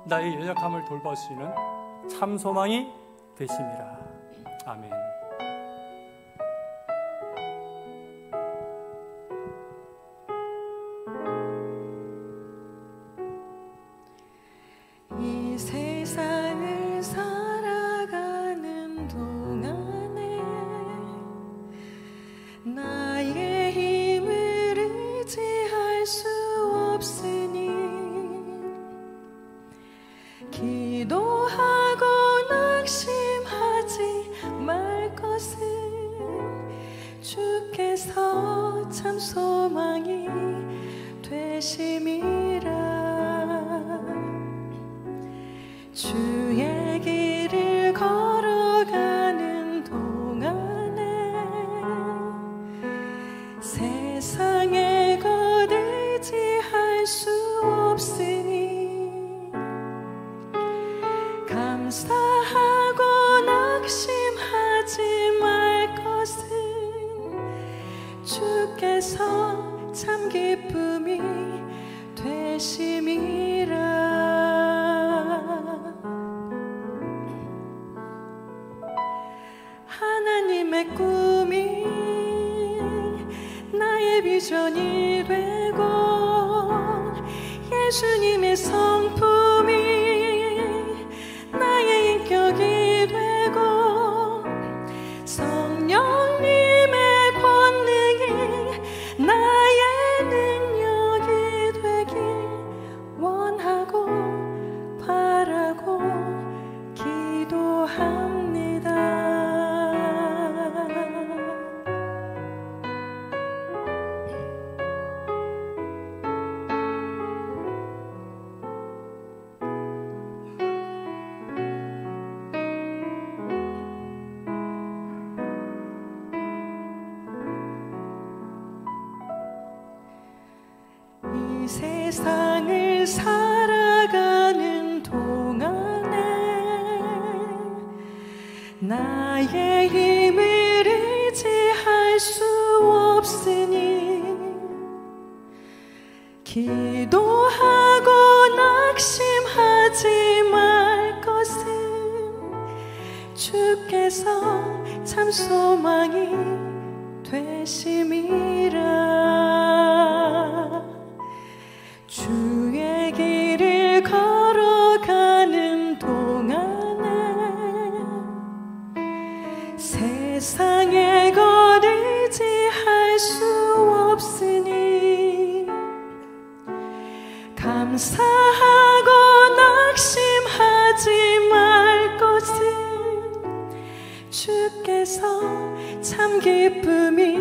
나의 연약함을 돌봐주시는 참 소망이 되심이라. 아멘. 이 세상을 살아가는 동안에 나의 힘을 의지할 수 없으니 기도하고 낙심하지 말 것은 주께서 참 소망이 되심이라. 주의 길을 걸어가는 동안에 세상의 것 의지할 수 없으니 감사하고 낙심하지 말 것은 주께서 참 기쁨이 되심이라. 예수님의 성품이 나의 인격이 되고 성령님의 권능이 나의 능력이 되길 원하고 바라고 기도합니다. 이 세상을 살아가는 동안에 나의 힘을 의지할 수 없으니 기도하고 낙심하지 말 것은 주께서 참 소망이 되심이라. 주의 길을 걸어가는 동안에 세상의 것 의지할 수 없으니 감사하고 낙심하지 말 것은 주께서 참 기쁨이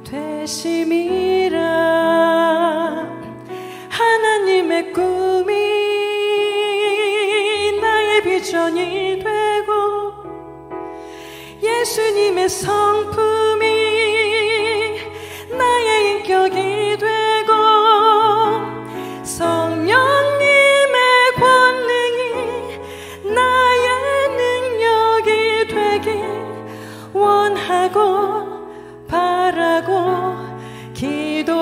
되심이라. 하나님의 꿈이 나의 비전이 되고 예수님의 성품이 나의 인격이 되고 성령님의 권능이 나의 능력이 되길 원하고 바라고 기도합니다.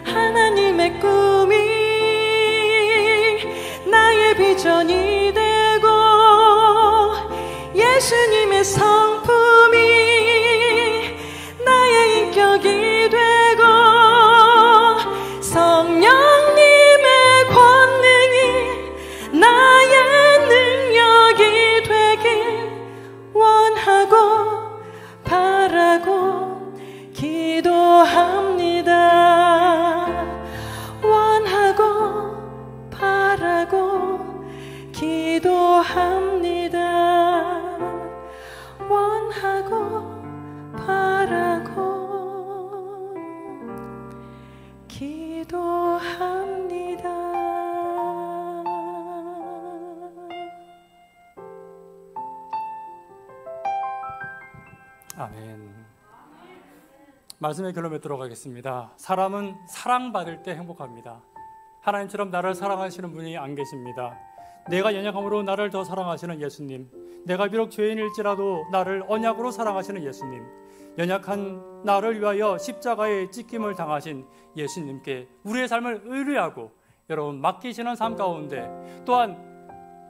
하나님의 꿈이 나의 비전이 되고 예수님의 성품이 나의 인격이 되고 성령님의 권능이 나의 능력이 되길 원하고 바라고 기도합니다. 원하고 바라고 기도합니다. 원하고 바라고 기도합니다. 아멘. 말씀의 결론 맺도록 하겠습니다. 사람은 사랑받을 때 행복합니다. 하나님처럼 나를 사랑하시는 분이 안 계십니다. 내가 연약함으로 나를 더 사랑하시는 예수님, 내가 비록 죄인일지라도 나를 언약으로 사랑하시는 예수님, 연약한 나를 위하여 십자가에 찢김을 당하신 예수님께 우리의 삶을 의뢰하고 여러분 맡기시는 삶 가운데, 또한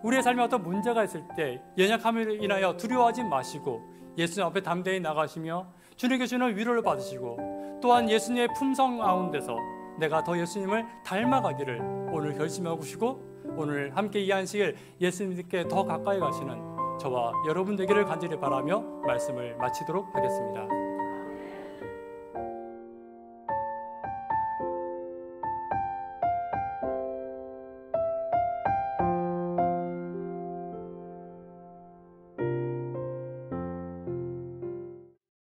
우리의 삶에 어떤 문제가 있을 때 연약함을 인하여 두려워하지 마시고 예수님 앞에 담대히 나가시며 주님께 주는 위로를 받으시고, 또한 예수님의 품성 가운데서 내가 더 예수님을 닮아가기를 오늘 결심하고 싶고, 오늘 함께 이 안식일 예수님께 더 가까이 가시는 저와 여러분 되기를 간절히 바라며 말씀을 마치도록 하겠습니다.